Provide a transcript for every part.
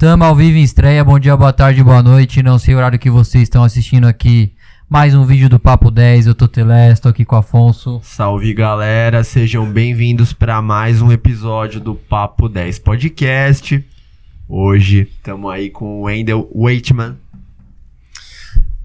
Tamo ao vivo em estreia, bom dia, boa tarde, boa noite, não sei o horário que vocês estão assistindo aqui, mais um vídeo do Papo 10, eu tô Telé, estou aqui com o Afonso. Salve galera, sejam bem-vindos para mais um episódio do Papo 10 Podcast. Hoje estamos aí com o Wendel Waitman.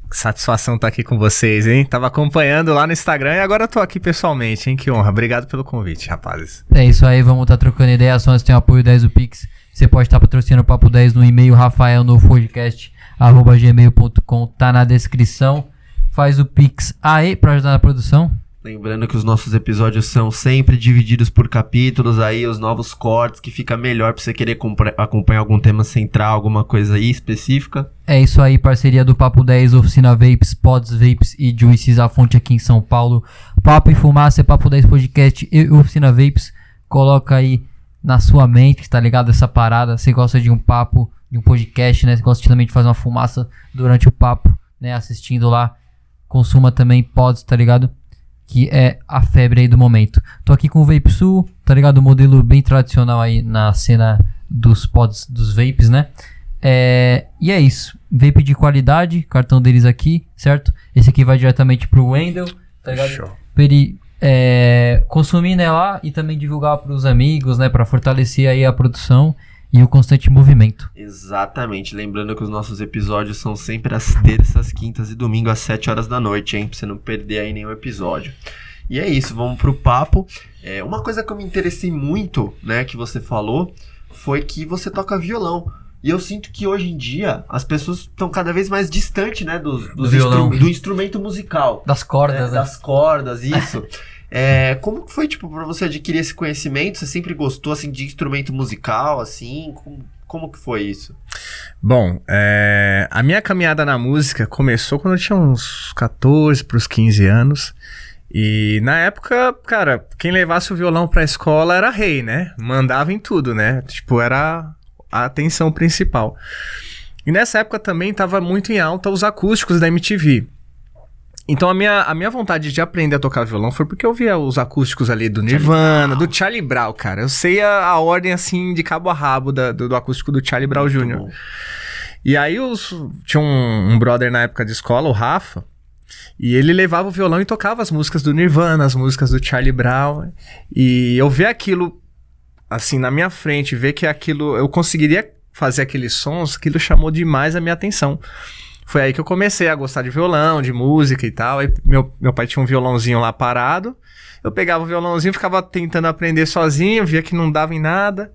Satisfação estar aqui com vocês, hein? Tava acompanhando lá no Instagram e agora eu tô aqui pessoalmente, hein? Que honra. Obrigado pelo convite, rapazes. É isso aí, vamos estar trocando ideia, só tem o apoio 10 do Pix. Você pode estar patrocinando o Papo 10 no e-mail rafaelnofodcast@gmail.com, tá na descrição. Faz o Pix aí pra ajudar na produção. Lembrando que os nossos episódios são sempre divididos por capítulos, aí os novos cortes, que fica melhor pra você querer acompanhar algum tema central, alguma coisa aí específica. É isso aí, parceria do Papo 10, Oficina Vapes, Pods Vapes e Juices, a fonte aqui em São Paulo. Papo e Fumaça, Papo 10 Podcast e Oficina Vapes. Coloca aí na sua mente, tá ligado? Essa parada, você gosta de um papo, de um podcast, né? Você gosta também de fazer uma fumaça durante o papo, né? Assistindo lá. Consuma também Pods, tá ligado? Que é a febre aí do momento. Tô aqui com o Vape Sul, tá ligado? Um modelo bem tradicional aí na cena dos pods, dos vapes, né? E é isso. Vape de qualidade, cartão deles aqui, certo? Esse aqui vai diretamente pro Wendel, tá ligado? Show. Pra ele consumir, né, lá e também divulgar pros amigos, né? Pra fortalecer aí a produção e o constante movimento. Exatamente, lembrando que os nossos episódios são sempre às terças, quintas e domingo às 7 horas da noite, hein? Pra você não perder aí nenhum episódio. E é isso, vamos pro papo. Uma coisa que eu me interessei muito, né, que você falou, foi que você toca violão. E eu sinto que hoje em dia as pessoas estão cada vez mais distantes, né, do instrumento musical. Das cordas, né? Das cordas, isso. Como que foi, tipo, pra você adquirir esse conhecimento? Você sempre gostou, assim, de instrumento musical, assim? Como que foi isso? Bom, a minha caminhada na música começou quando eu tinha uns 14 pros 15 anos. E na época, cara, quem levasse o violão pra escola era rei, né? Mandava em tudo, né? Tipo, era a atenção principal. E nessa época também tava muito em alta os acústicos da MTV. Então a minha vontade de aprender a tocar violão foi porque eu via os acústicos ali do Nirvana, do Charlie Brown, cara. Eu sei a ordem, assim, de cabo a rabo do acústico do Charlie Brown Jr. Bom. E aí tinha um brother na época de escola, o Rafa, e ele levava o violão e tocava as músicas do Nirvana, as músicas do Charlie Brown. E eu ver aquilo, assim, na minha frente, ver que aquilo, eu conseguiria fazer aqueles sons, aquilo chamou demais a minha atenção. Foi aí que eu comecei a gostar de violão, de música e tal. Aí meu pai tinha um violãozinho lá parado. Eu pegava o violãozinho, ficava tentando aprender sozinho, via que não dava em nada.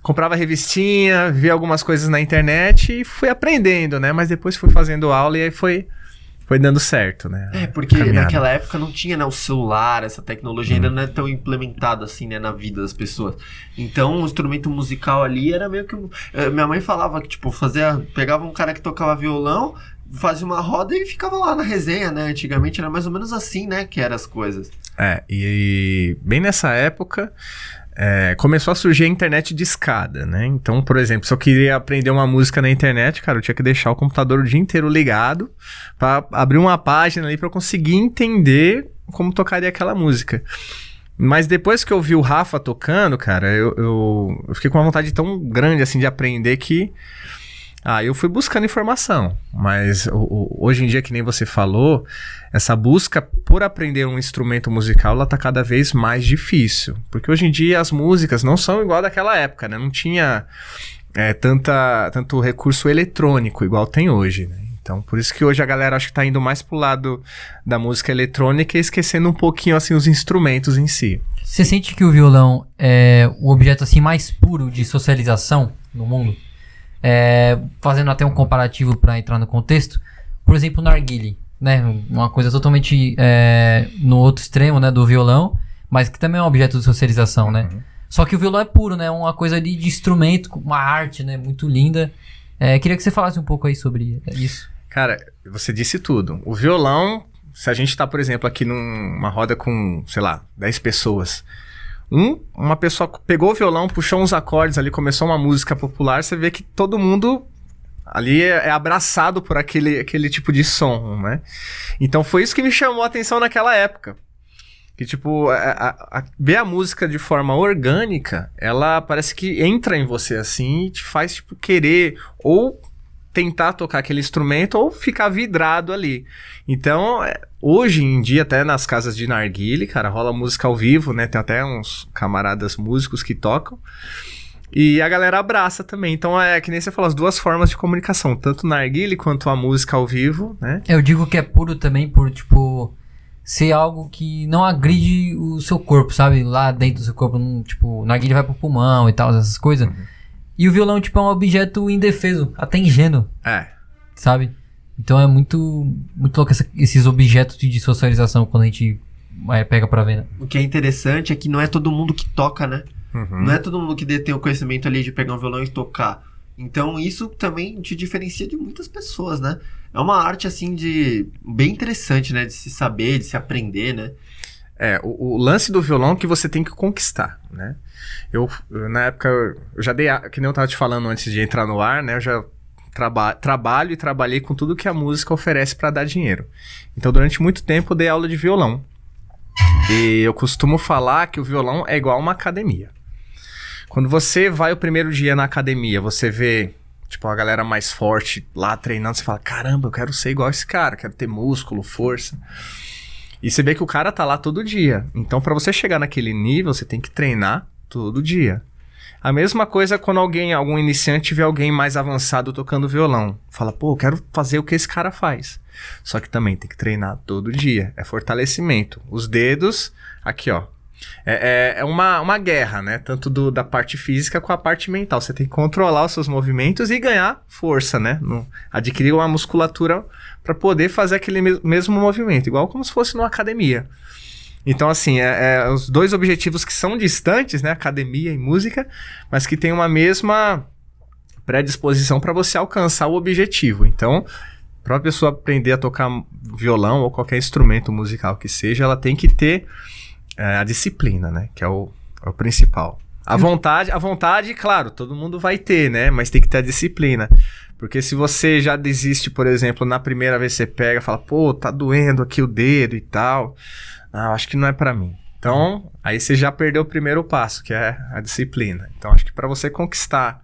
Comprava revistinha, via algumas coisas na internet e fui aprendendo, né? Mas depois fui fazendo aula e aí foi dando certo, né? Porque Caminhada. naquela época não tinha, né, o celular, essa tecnologia ainda não é tão implementada assim, né, na vida das pessoas. Então o instrumento musical ali era meio que... minha mãe falava que, tipo, pegava um cara que tocava violão, fazia uma roda e ficava lá na resenha, né? Antigamente era mais ou menos assim, né, que eram as coisas. E bem nessa época... começou a surgir a internet de escada, né? Então, por exemplo, se eu queria aprender uma música na internet, cara, eu tinha que deixar o computador o dia inteiro ligado pra abrir uma página ali pra eu conseguir entender como tocaria aquela música. Mas depois que eu vi o Rafa tocando, cara, eu fiquei com uma vontade tão grande, assim, de aprender que... eu fui buscando informação, mas hoje em dia, que nem você falou, essa busca por aprender um instrumento musical, ela tá cada vez mais difícil, porque hoje em dia as músicas não são igual daquela época, né? Não tinha tanto recurso eletrônico igual tem hoje, né? Então, por isso que hoje a galera acho que tá indo mais pro lado da música eletrônica e esquecendo um pouquinho, assim, os instrumentos em si. Você sente que o violão é o objeto, assim, mais puro de socialização no mundo? Fazendo até um comparativo para entrar no contexto, por exemplo, o narguilé, né? Uma coisa totalmente no outro extremo, né, do violão, mas que também é um objeto de socialização, né? Só que o violão é puro, né? Uma coisa ali de instrumento, uma arte, né? Muito linda. Queria que você falasse um pouco aí sobre isso. Cara, você disse tudo. O violão, se a gente tá, por exemplo, aqui numa roda com, sei lá, 10 pessoas... Uma pessoa pegou o violão, puxou uns acordes ali, começou uma música popular, você vê que todo mundo ali é abraçado por aquele tipo de som, né? Então foi isso que me chamou a atenção naquela época. Que, tipo, ver a música de forma orgânica, ela parece que entra em você, assim, e te faz, tipo, querer ou tentar tocar aquele instrumento ou ficar vidrado ali. Então, hoje em dia, até nas casas de narguilé, cara, rola música ao vivo, né? Tem até uns camaradas músicos que tocam. E a galera abraça também. Então, que nem você falou, as duas formas de comunicação. Tanto narguilé quanto a música ao vivo, né? Eu digo que é puro também por, tipo, ser algo que não agride o seu corpo, sabe? Lá dentro do seu corpo, tipo, o narguilé vai pro pulmão e tal, essas coisas. E o violão, tipo, é um objeto indefeso, até ingênuo. Sabe? Então é muito louco esses objetos de socialização quando a gente pega pra ver, né? O que é interessante é que não é todo mundo que toca, né? Uhum. Não é todo mundo que tem o conhecimento ali de pegar um violão e tocar. Então isso também te diferencia de muitas pessoas, né? É uma arte, assim, bem interessante, né? De se saber, de se aprender, né? O lance do violão é que você tem que conquistar, né? Eu na época, eu já dei, que nem eu tava te falando antes de entrar no ar, né? Eu já trabalho e trabalhei com tudo que a música oferece pra dar dinheiro. Então, durante muito tempo, eu dei aula de violão. E eu costumo falar que o violão é igual a uma academia. Quando você vai o primeiro dia na academia, você vê, tipo, a galera mais forte lá treinando, você fala, caramba, eu quero ser igual esse cara, quero ter músculo, força. E você vê que o cara tá lá todo dia. Então, pra você chegar naquele nível, você tem que treinar todo dia. A mesma coisa quando algum iniciante vê alguém mais avançado tocando violão. Fala, pô, eu quero fazer o que esse cara faz. Só que também tem que treinar todo dia. É fortalecimento. Os dedos, aqui, ó. É uma guerra, né? Tanto da parte física com a parte mental. Você tem que controlar os seus movimentos e ganhar força, né? Adquirir uma musculatura para poder fazer aquele mesmo movimento. Igual como se fosse numa academia. Então, assim, os dois objetivos que são distantes, né? Academia e música, mas que tem uma mesma predisposição para você alcançar o objetivo. Então, para a pessoa aprender a tocar violão ou qualquer instrumento musical que seja, ela tem que ter a disciplina, né? Que é o principal. A vontade, claro, todo mundo vai ter, né? Mas tem que ter a disciplina. Porque se você já desiste, por exemplo, na primeira vez que você pega, fala, pô, tá doendo aqui o dedo e tal. Acho que não é pra mim. Então, aí você já perdeu o primeiro passo, que é a disciplina. Então, acho que pra você conquistar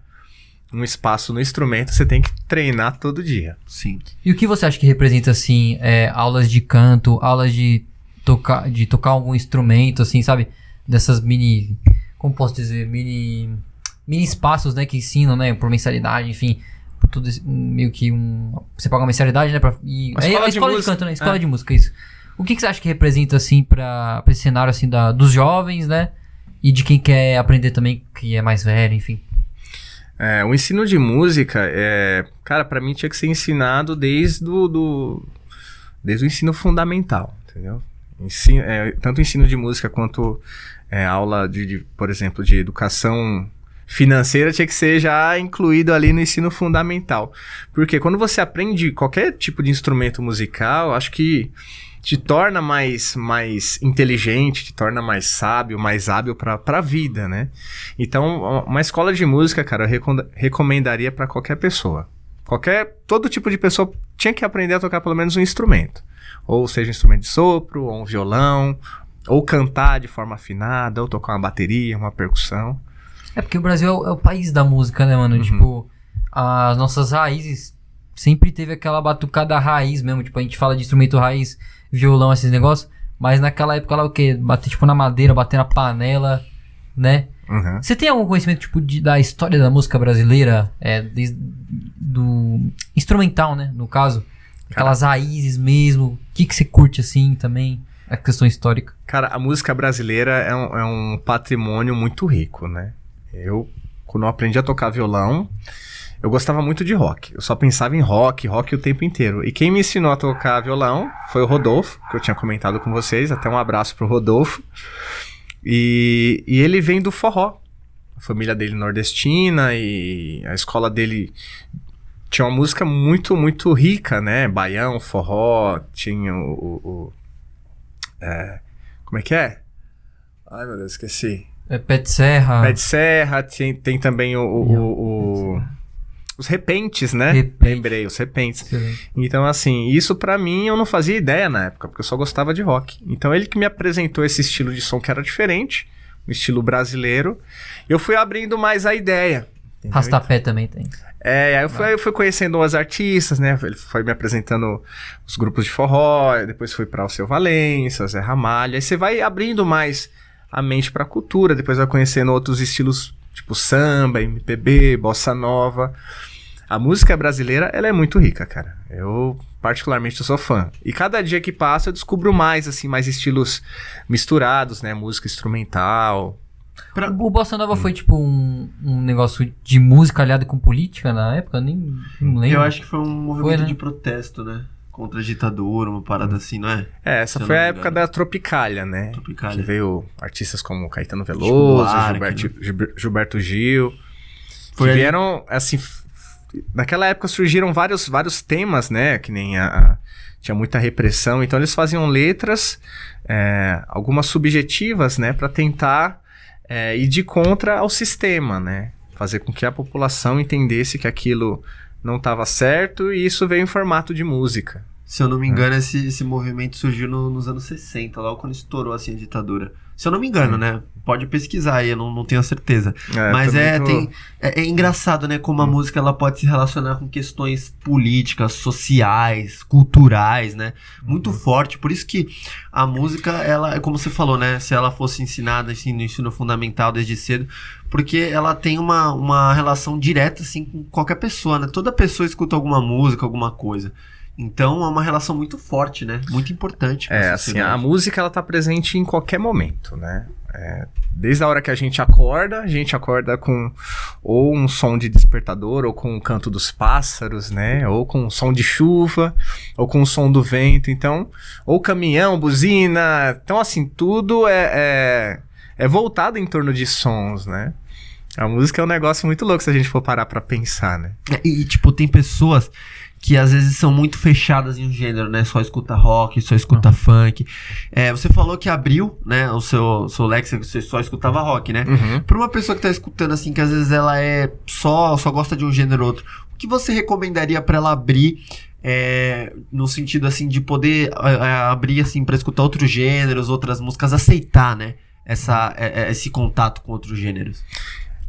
um espaço no instrumento, você tem que treinar todo dia. Sim. E o que você acha que representa, assim, aulas de canto, aulas de tocar algum instrumento, assim, sabe? Dessas como posso dizer, mini espaços, né, que ensinam, né, por mensalidade, enfim, por tudo meio que você paga uma mensalidade, né, a escola de canto, né, escola de música, isso. O que você acha que representa, assim, pra esse cenário, assim, dos jovens, né, e de quem quer aprender também, que é mais velho, enfim? O ensino de música, cara, pra mim tinha que ser ensinado desde o ensino fundamental, entendeu? Tanto ensino de música quanto aula por exemplo, de educação financeira tinha que ser já incluído ali no ensino fundamental. Porque quando você aprende qualquer tipo de instrumento musical, acho que te torna mais inteligente, te torna mais sábio, mais hábil para a vida, né? Então, uma escola de música, cara, eu recomendaria para qualquer pessoa. Todo tipo de pessoa tinha que aprender a tocar pelo menos um instrumento. Ou seja, um instrumento de sopro, ou um violão, ou cantar de forma afinada, ou tocar uma bateria, uma percussão. Porque o Brasil é o país da música, né, mano? Uhum. Tipo, as nossas raízes sempre teve aquela batucada raiz mesmo. Tipo, a gente fala de instrumento raiz, violão, esses negócios. Mas naquela época lá o quê? Bater tipo na madeira, bater na panela, né? Uhum. Você tem algum conhecimento tipo da história da música brasileira? Do instrumental, né? No caso. Aquelas raízes mesmo. O que você curte assim também? A questão histórica. Cara, a música brasileira é um patrimônio muito rico, né? Quando eu aprendi a tocar violão, eu gostava muito de rock. Eu só pensava em rock o tempo inteiro. E quem me ensinou a tocar violão foi o Rodolfo, que eu tinha comentado com vocês. Até um abraço pro Rodolfo. E ele vem do forró. A família dele nordestina e a escola dele tinha uma música muito, muito rica, né? Baião, forró, tinha como é que é? Ai, meu Deus, esqueci. Pé de Serra. Pé de Serra, tem também o os repentes, né? Lembrei, os repentes. Sim. Então, assim, isso pra mim eu não fazia ideia na época, porque eu só gostava de rock. Então, ele que me apresentou esse estilo de som que era diferente, um estilo brasileiro. Eu fui abrindo mais a ideia. Entendeu? Rastapé também tem. Aí eu fui conhecendo os artistas, né? Ele foi me apresentando os grupos de forró, depois fui pra Alceu Valença, Zé Ramalho. Aí você vai abrindo mais a mente pra cultura, depois vai conhecendo outros estilos, tipo samba, MPB, bossa nova. A música brasileira, ela é muito rica, cara. Eu, particularmente, eu sou fã. E cada dia que passa, eu descubro mais, assim, mais estilos misturados, né? Música instrumental. O Bossa Nova foi tipo um negócio de música aliado com política na época? Nem lembro. Eu acho que foi um movimento né? de protesto, né? Contra a ditadura, uma parada assim, não é? Essa foi a época da Tropicália, né? Tropicália. Que veio artistas como Caetano Veloso, Buarque, Gilberto Gil. Foi que ali- vieram, assim... Naquela época surgiram vários vários temas, né? Que nem tinha muita repressão. Então eles faziam letras, algumas subjetivas, né? Pra tentar ir de contra ao sistema, né? Fazer com que a população entendesse que aquilo não estava certo, e isso veio em formato de música. Se eu não me engano, esse movimento surgiu nos anos 60, logo quando estourou assim a ditadura. Se eu não me engano, né? Pode pesquisar aí, eu não tenho a certeza. Mas é engraçado, né? Como a música ela pode se relacionar com questões políticas, sociais, culturais, né? Muito forte. Por isso que a música, ela, como você falou, né? Se ela fosse ensinada assim, no ensino fundamental desde cedo, porque ela tem uma relação direta assim, com qualquer pessoa, né? Toda pessoa escuta alguma música, alguma coisa. Então é uma relação muito forte, né? Muito importante. Assim, a música ela tá presente em qualquer momento, né? Desde a hora que a gente acorda com ou um som de despertador, ou com o canto dos pássaros, né? Ou com um som de chuva, ou com o som do vento, então, ou caminhão, buzina. Então, assim, tudo é voltado em torno de sons, né? A música é um negócio muito louco se a gente for parar pra pensar, né? E tipo, tem pessoas que às vezes são muito fechadas em um gênero, né? Só escuta rock, só escuta funk. Você falou que abriu, né? O seu Lex, você só escutava rock, né? Uhum. Pra uma pessoa que tá escutando, assim, que às vezes ela só gosta de um gênero ou outro, o que você recomendaria pra ela abrir, no sentido, assim, de poder abrir, assim, pra escutar outros gêneros, outras músicas, aceitar, né? Esse contato com outros gêneros?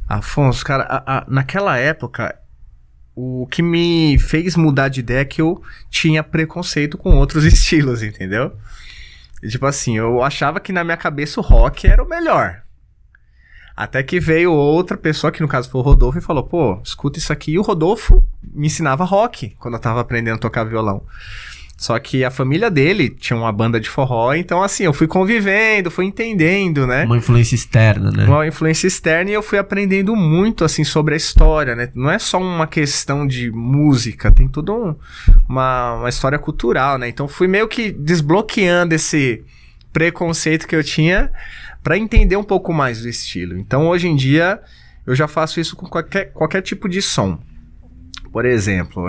Afonso, cara, naquela época... O que me fez mudar de ideia é que eu tinha preconceito com outros estilos, entendeu? E, tipo assim, eu achava que na minha cabeça o rock era o melhor. Até que veio outra pessoa, que no caso foi o Rodolfo, e falou, pô, escuta isso aqui. E o Rodolfo me ensinava rock quando eu tava aprendendo a tocar violão. Só que a família dele tinha uma banda de forró, então assim, eu fui convivendo, fui entendendo, né? Uma influência externa, né? Uma influência externa, e eu fui aprendendo muito, assim, sobre a história, né? Não é só uma questão de música, tem toda uma história cultural, né? Então fui meio que desbloqueando esse preconceito que eu tinha pra entender um pouco mais do estilo. Então hoje em dia eu já faço isso com qualquer tipo de som. Por exemplo,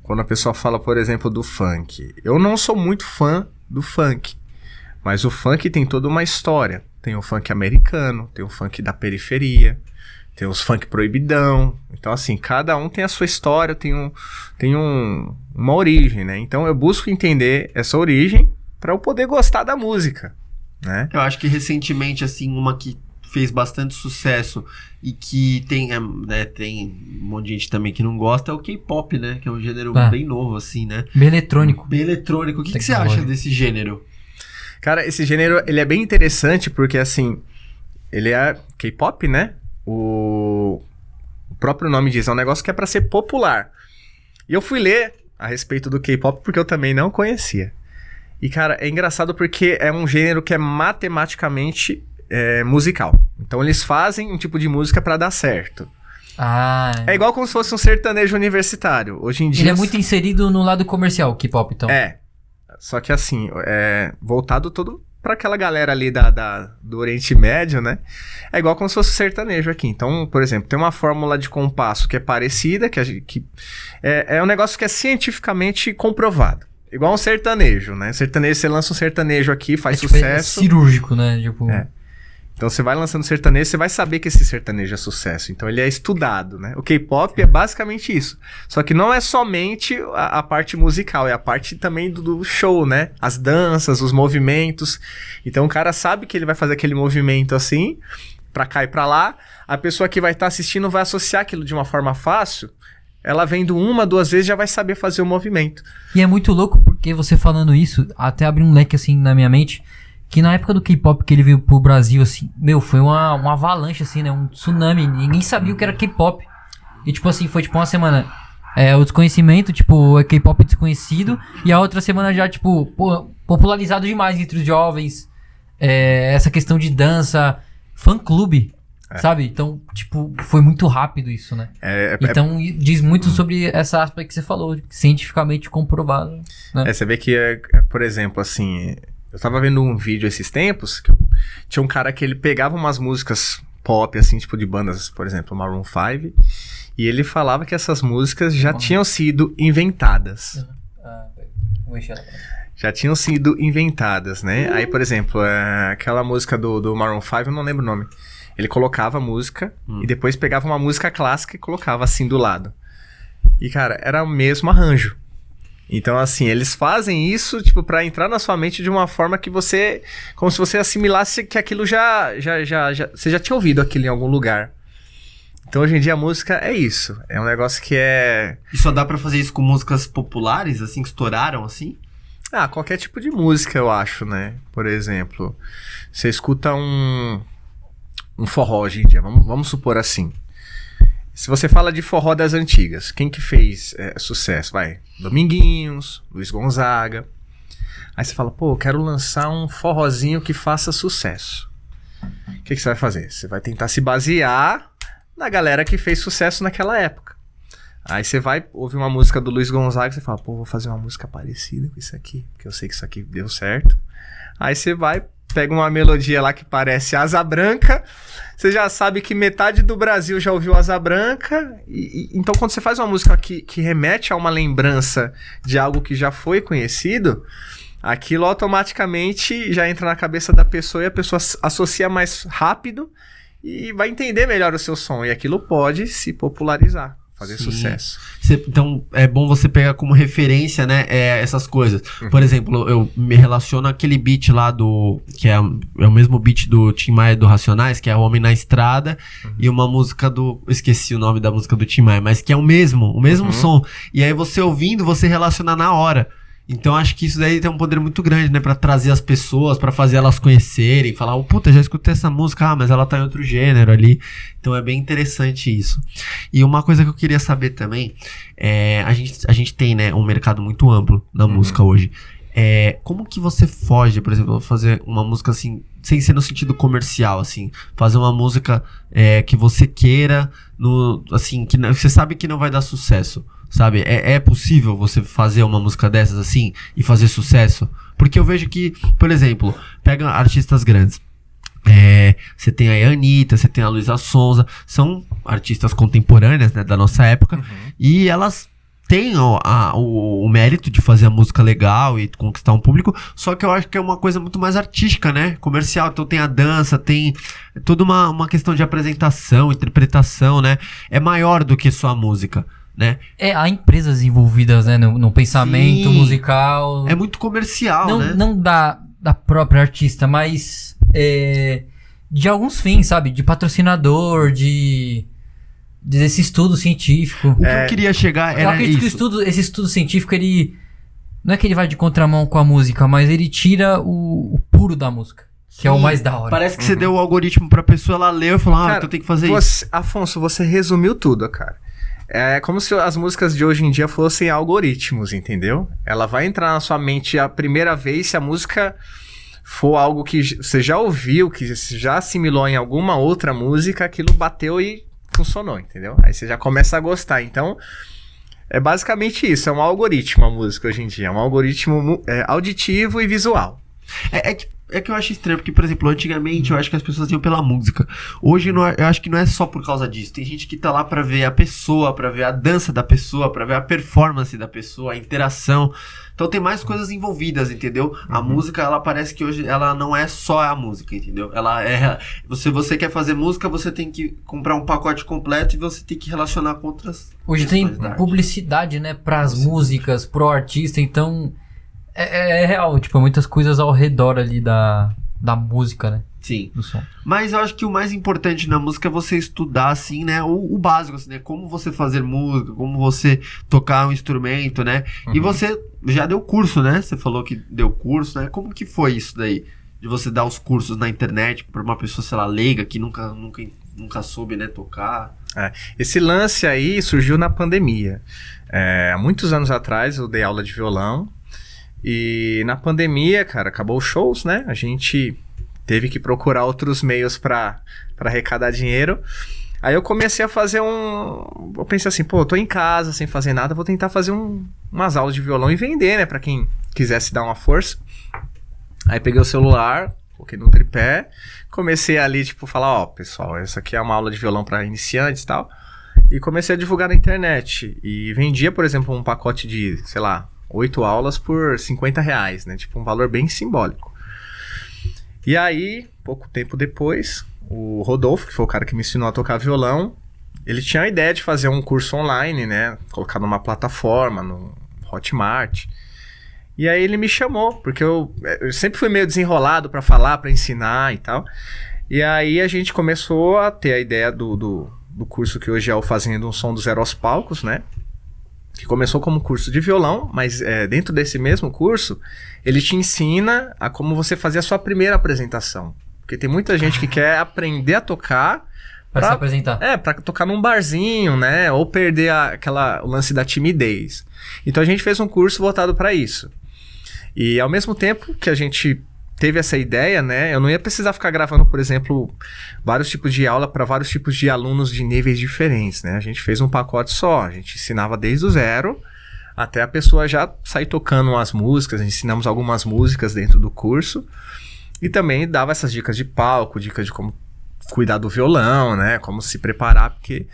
quando a pessoa fala, por exemplo, do funk. Eu não sou muito fã do funk, mas o funk tem toda uma história. Tem o funk americano, tem o funk da periferia, tem os funk proibidão. Então, assim, cada um tem a sua história, tem uma origem, né? Então, eu busco entender essa origem para eu poder gostar da música, né? Eu acho que recentemente, assim, uma que fez bastante sucesso e que tem um monte de gente também que não gosta, é o K-pop, né? Que é um gênero bem novo, assim, né? Bem eletrônico. Bem eletrônico. O que você acha desse gênero? Cara, esse gênero, ele é bem interessante porque, assim, ele é K-pop, né? O próprio nome diz, é um negócio que é pra ser popular. E eu fui ler a respeito do K-pop porque eu também não conhecia. E, cara, é engraçado porque é um gênero que é matematicamente musical. Então eles fazem um tipo de música pra dar certo. É igual como se fosse um sertanejo universitário. Hoje em dia... Ele é muito inserido no lado comercial, K-pop, então. Só que assim, voltado todo pra aquela galera ali do Oriente Médio, né? É igual como se fosse um sertanejo aqui. Então, por exemplo, tem uma fórmula de compasso que é parecida, que é um negócio que é cientificamente comprovado. Igual um sertanejo, né? Sertanejo, você lança um sertanejo aqui, faz sucesso. É cirúrgico, né? Tipo... Então você vai lançando sertanejo, você vai saber que esse sertanejo é sucesso. Então ele é estudado, né? O K-pop é basicamente isso. Só que não é somente a parte musical, é a parte também do show, né? As danças, os movimentos. Então o cara sabe que ele vai fazer aquele movimento assim, pra cá e pra lá. A pessoa que vai estar assistindo vai associar aquilo de uma forma fácil. Ela vendo 1, 2 vezes já vai saber fazer o movimento. E é muito louco porque você falando isso, até abriu um leque assim na minha mente, que na época do K-pop que ele veio pro Brasil, assim, foi uma avalanche, assim, né? Um tsunami. Ninguém sabia o que era K-pop. E, tipo assim, foi tipo uma semana o desconhecimento, tipo, K-pop desconhecido. E a outra semana já, tipo, popularizado demais entre os jovens. Essa questão de dança, fã-clube, sabe? Então, tipo, foi muito rápido isso, né? Então, diz muito sobre essa aspecto que você falou, cientificamente comprovado, né? Você vê que, por exemplo, assim... Eu tava vendo um vídeo esses tempos, que tinha um cara que ele pegava umas músicas pop, assim, tipo de bandas, por exemplo, Maroon 5, e ele falava que essas músicas já tinham sido inventadas. Já tinham sido inventadas, né? Aí, por exemplo, aquela música do Maroon 5, eu não lembro o nome. Ele colocava a música e depois pegava uma música clássica e colocava assim do lado. E, cara, era o mesmo arranjo. Então, assim, eles fazem isso, tipo, pra entrar na sua mente de uma forma que você... Como se você assimilasse que aquilo você já tinha ouvido aquilo em algum lugar. Então, hoje em dia, a música é isso. É um negócio que é... E só dá pra fazer isso com músicas populares, assim, que estouraram, assim? Qualquer tipo de música, eu acho, né? Por exemplo, você escuta um forró hoje em dia, vamos supor assim. Se você fala de forró das antigas, quem que fez sucesso? Dominguinhos, Luiz Gonzaga. Aí você fala, eu quero lançar um forrozinho que faça sucesso. O que você vai fazer? Você vai tentar se basear na galera que fez sucesso naquela época. Aí você vai ouvir uma música do Luiz Gonzaga e você fala, vou fazer uma música parecida com isso aqui, porque eu sei que isso aqui deu certo. Aí você vai, pega uma melodia lá que parece Asa Branca, você já sabe que metade do Brasil já ouviu Asa Branca, então quando você faz uma música que remete a uma lembrança de algo que já foi conhecido, aquilo automaticamente já entra na cabeça da pessoa e a pessoa associa mais rápido e vai entender melhor o seu som, e aquilo pode se popularizar. Fazer sucesso. Então, é bom você pegar como referência, né, essas coisas. Por exemplo, eu me relaciono àquele beat lá que é o mesmo beat do Tim Maia do Racionais, que é O Homem na Estrada, e uma música esqueci o nome da música do Tim Maia, mas que é o mesmo som. E aí você ouvindo, você relaciona na hora. Então acho que isso daí tem um poder muito grande, né? Pra trazer as pessoas, pra fazer elas conhecerem, falar, já escutei essa música, mas ela tá em outro gênero ali. Então é bem interessante isso. E uma coisa que eu queria saber também, a gente tem, né, um mercado muito amplo na música hoje. Como que você foge, por exemplo, fazer uma música assim, sem ser no sentido comercial, assim, fazer uma música que você queira, assim, que você sabe que não vai dar sucesso, sabe? É possível você fazer uma música dessas assim e fazer sucesso? Porque eu vejo que, por exemplo, pega artistas grandes. Você tem a Anitta, você tem a Luísa Sonza, são artistas contemporâneas, né, da nossa época, e elas têm o mérito de fazer a música legal e conquistar um público, só que eu acho que é uma coisa muito mais artística, né, comercial. Então tem a dança, tem toda uma questão de apresentação, interpretação, né, é maior do que só a música, né? Há empresas envolvidas, né, no pensamento musical. É muito comercial, né? Não da própria artista, mas de alguns fins, sabe? De patrocinador, desse estudo científico. O que eu queria chegar era isso. Esse estudo científico, ele... Não é que ele vai de contramão com a música, mas ele tira o puro da música. Que é o mais da hora. Parece que você deu o algoritmo pra pessoa, ela leu e falou, então tem que fazer isso. Afonso, você resumiu tudo, cara. É como se as músicas de hoje em dia fossem algoritmos, entendeu? Ela vai entrar na sua mente a primeira vez se a música for algo que você já ouviu, que você já assimilou em alguma outra música, aquilo bateu e funcionou, entendeu? Aí você já começa a gostar. Então, é basicamente isso. É um algoritmo a música hoje em dia. É um algoritmo auditivo e visual. É que eu acho estranho, porque, por exemplo, antigamente eu acho que as pessoas iam pela música. Hoje eu acho que não é só por causa disso. Tem gente que tá lá pra ver a pessoa, pra ver a dança da pessoa, pra ver a performance da pessoa, a interação. Então tem mais coisas envolvidas, entendeu? A música, ela parece que hoje ela não é só a música, entendeu? Ela é... Você quer fazer música, você tem que comprar um pacote completo e você tem que relacionar com outras... Hoje tem publicidade, né? Pras músicas, pro artista, então... É real, tipo, muitas coisas ao redor ali da música, né? Sim. Do som. Mas eu acho que o mais importante na música é você estudar, assim, né? O básico, assim, né? Como você fazer música, como você tocar um instrumento, né? E você já deu curso, né? Você falou que deu curso, né? Como que foi isso daí? De você dar os cursos na internet pra uma pessoa, sei lá, leiga, que nunca soube, né, tocar. Esse lance aí surgiu na pandemia. Há muitos anos atrás eu dei aula de violão. E na pandemia, cara, acabou os shows, né? A gente teve que procurar outros meios pra arrecadar dinheiro. Aí eu comecei a fazer eu pensei assim, pô, eu tô em casa sem fazer nada, vou tentar fazer umas aulas de violão e vender, né? Pra quem quisesse dar uma força. Aí peguei o celular, coloquei no tripé, comecei ali, tipo, falar, ó, pessoal, essa aqui é uma aula de violão pra iniciantes e tal. E comecei a divulgar na internet. E vendia, por exemplo, um pacote de, sei lá, 8 aulas por R$50, né? Tipo, um valor bem simbólico. E aí, pouco tempo depois, o Rodolfo, que foi o cara que me ensinou a tocar violão, ele tinha a ideia de fazer um curso online, né? Colocar numa plataforma, no Hotmart. E aí ele me chamou, porque eu sempre fui meio desenrolado pra falar, pra ensinar e tal. E aí a gente começou a ter a ideia do curso que hoje é o Fazendo um Som do Zero aos Palcos, né? Que começou como curso de violão, mas dentro desse mesmo curso, ele te ensina a como você fazer a sua primeira apresentação. Porque tem muita gente que quer aprender a tocar Pra se apresentar. Pra tocar num barzinho, né? Ou perder o lance da timidez. Então a gente fez um curso voltado pra isso. E ao mesmo tempo que a gente teve essa ideia, né? Eu não ia precisar ficar gravando, por exemplo, vários tipos de aula para vários tipos de alunos de níveis diferentes, né? A gente fez um pacote só, a gente ensinava desde o zero até a pessoa já sair tocando as músicas, ensinamos algumas músicas dentro do curso e também dava essas dicas de palco, dicas de como cuidar do violão, né? Como se preparar, porque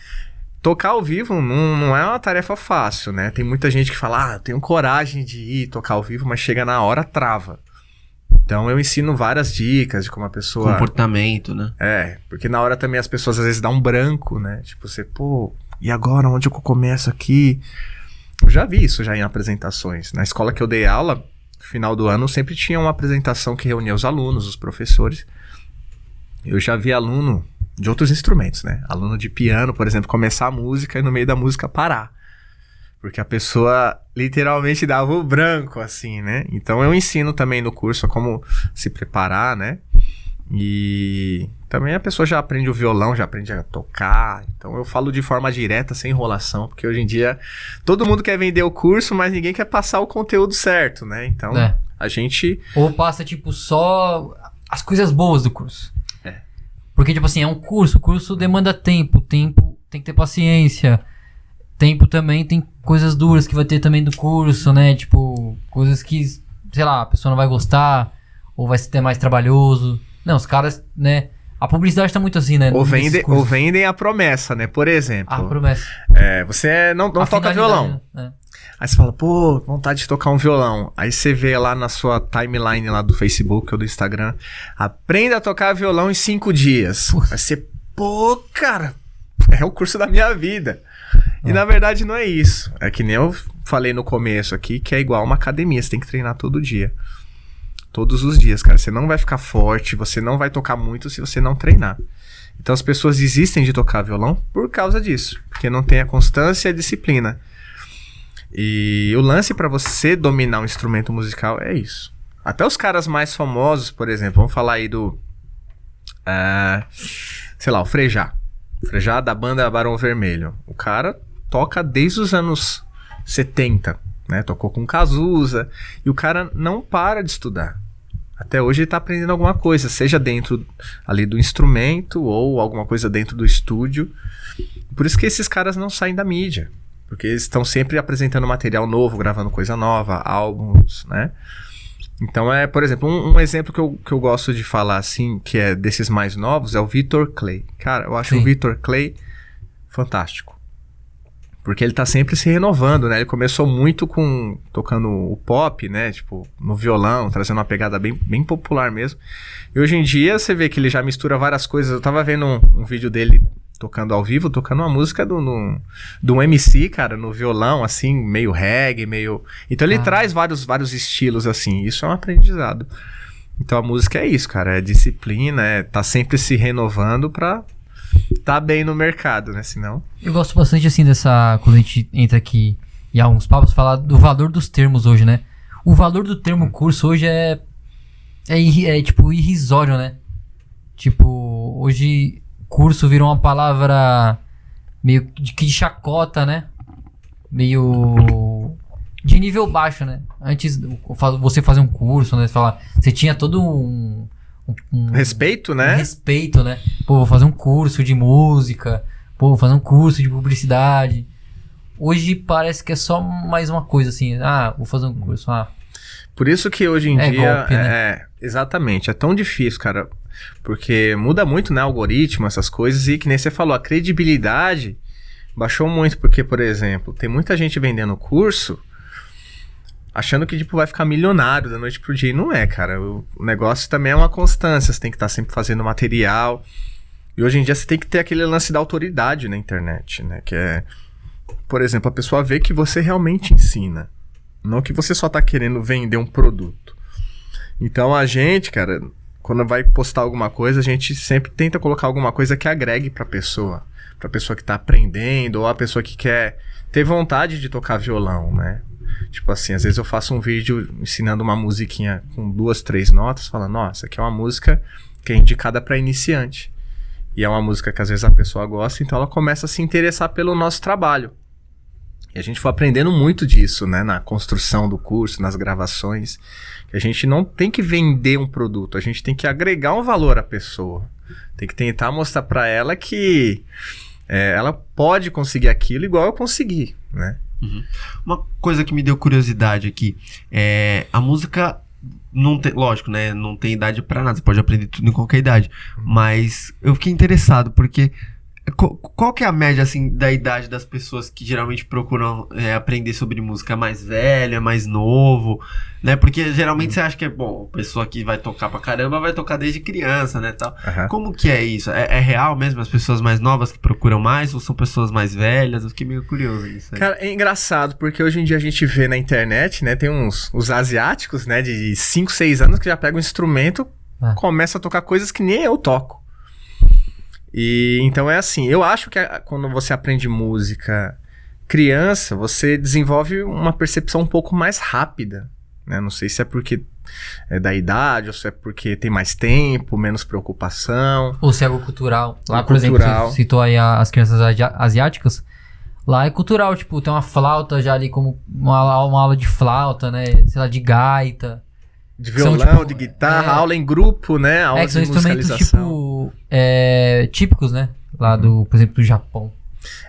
tocar ao vivo não é uma tarefa fácil, né? Tem muita gente que fala, eu tenho coragem de ir tocar ao vivo, mas chega na hora, trava. Então eu ensino várias dicas de como a pessoa... Comportamento, né? Porque na hora também as pessoas às vezes dão um branco, né? Tipo, você, e agora? Onde eu começo aqui? Eu já vi isso já em apresentações. Na escola que eu dei aula, no final do ano, sempre tinha uma apresentação que reunia os alunos, os professores. Eu já vi aluno de outros instrumentos, né? Aluno de piano, por exemplo, começar a música e no meio da música parar. Porque a pessoa literalmente dava o branco, assim, né? Então eu ensino também no curso a como se preparar, né? E também a pessoa já aprende o violão, já aprende a tocar. Então eu falo de forma direta, sem enrolação. Porque hoje em dia todo mundo quer vender o curso, mas ninguém quer passar o conteúdo certo, né? Então a gente... Ou passa, tipo, só as coisas boas do curso. Porque, tipo assim, é um curso. O curso demanda tempo. Tempo tem que ter paciência. Tempo também tem coisas duras que vai ter também do curso, né? Tipo, coisas que, sei lá, a pessoa não vai gostar, ou vai ser mais trabalhoso. Não, os caras, né? A publicidade tá muito assim, né? Ou vendem a promessa, né? Por exemplo. A promessa. Você não toca violão. Né? Aí você fala, vontade de tocar um violão. Aí você vê lá na sua timeline lá do Facebook ou do Instagram, aprenda a tocar violão em 5 dias. Aí você, cara, é o curso da minha vida. E na verdade não é isso. É que nem eu falei no começo aqui, que é igual uma academia. Você tem que treinar todo dia. Todos os dias, cara. Você não vai ficar forte, você não vai tocar muito se você não treinar. Então as pessoas desistem de tocar violão por causa disso. Porque não tem a constância e a disciplina. E o lance pra você dominar um instrumento musical é isso. Até os caras mais famosos, por exemplo, vamos falar aí do... sei lá, o Frejá. O Frejá da banda Barão Vermelho. O cara toca desde os anos 70, né? Tocou com Cazuza. E o cara não para de estudar. Até hoje ele tá aprendendo alguma coisa, seja dentro ali do instrumento ou alguma coisa dentro do estúdio. Por isso que esses caras não saem da mídia. Porque eles estão sempre apresentando material novo, gravando coisa nova, álbuns, né? Então, por exemplo, um exemplo que eu gosto de falar, assim, que é desses mais novos, é o Victor Clay. Cara, eu acho Sim. o Victor Clay fantástico. Porque ele tá sempre se renovando, né? Ele começou muito tocando o pop, né? Tipo, no violão, trazendo uma pegada bem popular mesmo. E hoje em dia, você vê que ele já mistura várias coisas. Eu tava vendo um vídeo dele tocando ao vivo, tocando uma música do um MC, cara, no violão, assim, meio reggae, meio... Então ele traz vários estilos, assim, isso é um aprendizado. Então a música é isso, cara, é disciplina, tá sempre se renovando pra tá bem no mercado, né, senão... Eu gosto bastante, assim, quando a gente entra aqui em alguns papos, falar do valor dos termos hoje, né? O valor do termo curso hoje é tipo, irrisório, né? Tipo, hoje... Curso virou uma palavra meio de chacota, né? Meio de nível baixo, né? Antes você fazer um curso, né? Você tinha todo um respeito, né? Um respeito, né? Pô, vou fazer um curso de música. Pô, vou fazer um curso de publicidade. Hoje parece que é só mais uma coisa assim. Vou fazer um curso. Por isso que hoje em dia... golpe, né? Exatamente. É tão difícil, cara. Porque muda muito, né? Algoritmo, essas coisas. E que nem você falou, a credibilidade baixou muito. Porque, por exemplo, tem muita gente vendendo curso achando que, tipo, vai ficar milionário da noite pro dia. E não é, cara. O negócio também é uma constância. Você tem que estar sempre fazendo material. E hoje em dia você tem que ter aquele lance da autoridade na internet, né? Que é, por exemplo, a pessoa vê que você realmente ensina. Não que você só tá querendo vender um produto. Então a gente, cara, quando vai postar alguma coisa, a gente sempre tenta colocar alguma coisa que agregue pra pessoa que tá aprendendo, ou a pessoa que quer ter vontade de tocar violão, né? Tipo assim, às vezes eu faço um vídeo ensinando uma musiquinha com 2, 3 notas, falando, nossa, aqui é uma música que é indicada pra iniciante. E é uma música que às vezes a pessoa gosta, então ela começa a se interessar pelo nosso trabalho. E a gente foi aprendendo muito disso, né? Na construção do curso, nas gravações. A gente não tem que vender um produto, a gente tem que agregar um valor à pessoa. Tem que tentar mostrar pra ela que ela pode conseguir aquilo igual eu consegui, né? Uhum. Uma coisa que me deu curiosidade aqui, a música não tem, lógico, né? Não tem idade pra nada, você pode aprender tudo em qualquer idade. Mas eu fiquei interessado, porque... Qual que é a média, assim, da idade das pessoas que geralmente procuram aprender sobre música? Mais velha, mais novo, né? Porque geralmente você acha que a pessoa que vai tocar pra caramba vai tocar desde criança, né, tal. Uhum. Como que é isso? É real mesmo as pessoas mais novas que procuram mais ou são pessoas mais velhas? Eu fiquei meio curioso nisso aí. Cara, é engraçado, porque hoje em dia a gente vê na internet, né, tem os asiáticos, né, de 5, 6 anos que já pegam um instrumento, começam a tocar coisas que nem eu toco. E então é assim, eu acho que quando você aprende música criança, você desenvolve uma percepção um pouco mais rápida, né? Não sei se é porque é da idade, ou se é porque tem mais tempo, menos preocupação. Ou se é algo cultural. Lá, por exemplo, você citou aí as crianças asiáticas. Lá é cultural, tipo, tem uma flauta já ali como uma aula de flauta, né? Sei lá, de gaita. De violão, de guitarra, aula em grupo, né? Aula são de musicalização. Instrumentos, tipo, típicos, né? Lá por exemplo, do Japão.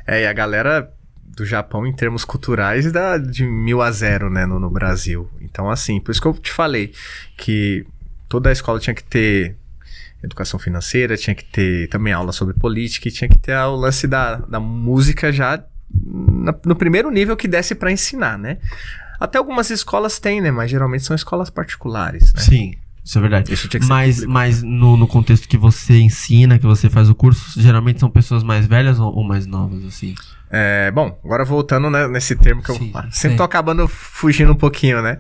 E a galera do Japão, em termos culturais, dá de 1000 a 0, né? No Brasil. Então, assim, por isso que eu te falei que toda a escola tinha que ter educação financeira, tinha que ter também aula sobre política e tinha que ter o lance da música já no primeiro nível que desse pra ensinar, né? Até algumas escolas têm, né? Mas geralmente são escolas particulares, né? Sim, isso é verdade. Isso tinha que ser mas no contexto que você ensina, que você faz o curso, geralmente são pessoas mais velhas ou mais novas, assim? Bom, agora voltando, né, nesse termo que eu sempre tô acabando fugindo um pouquinho, né?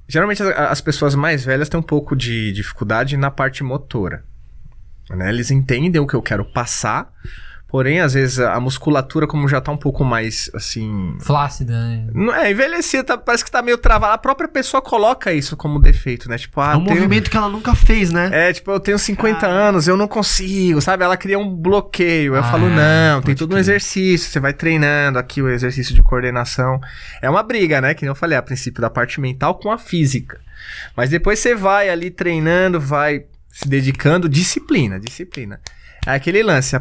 Geralmente as pessoas mais velhas têm um pouco de dificuldade na parte motora, né? Eles entendem o que eu quero passar, porém, às vezes, a musculatura, como já tá um pouco mais, assim... flácida, né? Envelhecida, parece que tá meio travada. A própria pessoa coloca isso como defeito, né? Tipo, é um movimento que ela nunca fez, né? Tipo, eu tenho 50 anos, eu não consigo, sabe? Ela cria um bloqueio. Eu falo, não, tem todo um exercício. Você vai treinando aqui o exercício de coordenação. É uma briga, né? Que nem eu falei, a princípio da parte mental com a física. Mas depois você vai ali treinando, vai se dedicando. Disciplina. É aquele lance,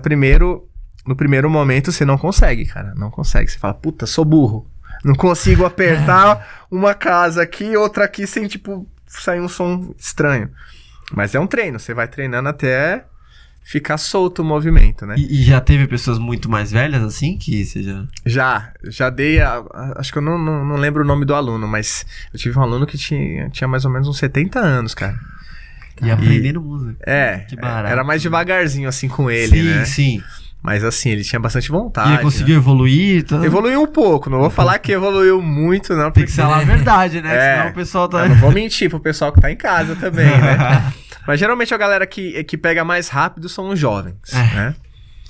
no primeiro momento você não consegue, cara. Não consegue. Você fala, puta, sou burro. Não consigo apertar uma casa aqui, outra aqui, sem, tipo, sair um som estranho. Mas é um treino, você vai treinando até ficar solto o movimento, né? E já teve pessoas muito mais velhas, assim, que seja... Já dei acho que eu não lembro o nome do aluno, mas eu tive um aluno que tinha mais ou menos uns 70 anos, cara. E aprendendo música. Que barato. Era mais devagarzinho, assim, com ele, sim, né? Sim. Mas, assim, ele tinha bastante vontade. E ele conseguiu evoluir? Tá? Evoluiu um pouco, não vou falar que evoluiu muito, não. Tem que falar a verdade, né? Senão o pessoal tá... Eu não vou mentir pro pessoal que tá em casa também, né? Mas geralmente a galera que pega mais rápido são os jovens, né?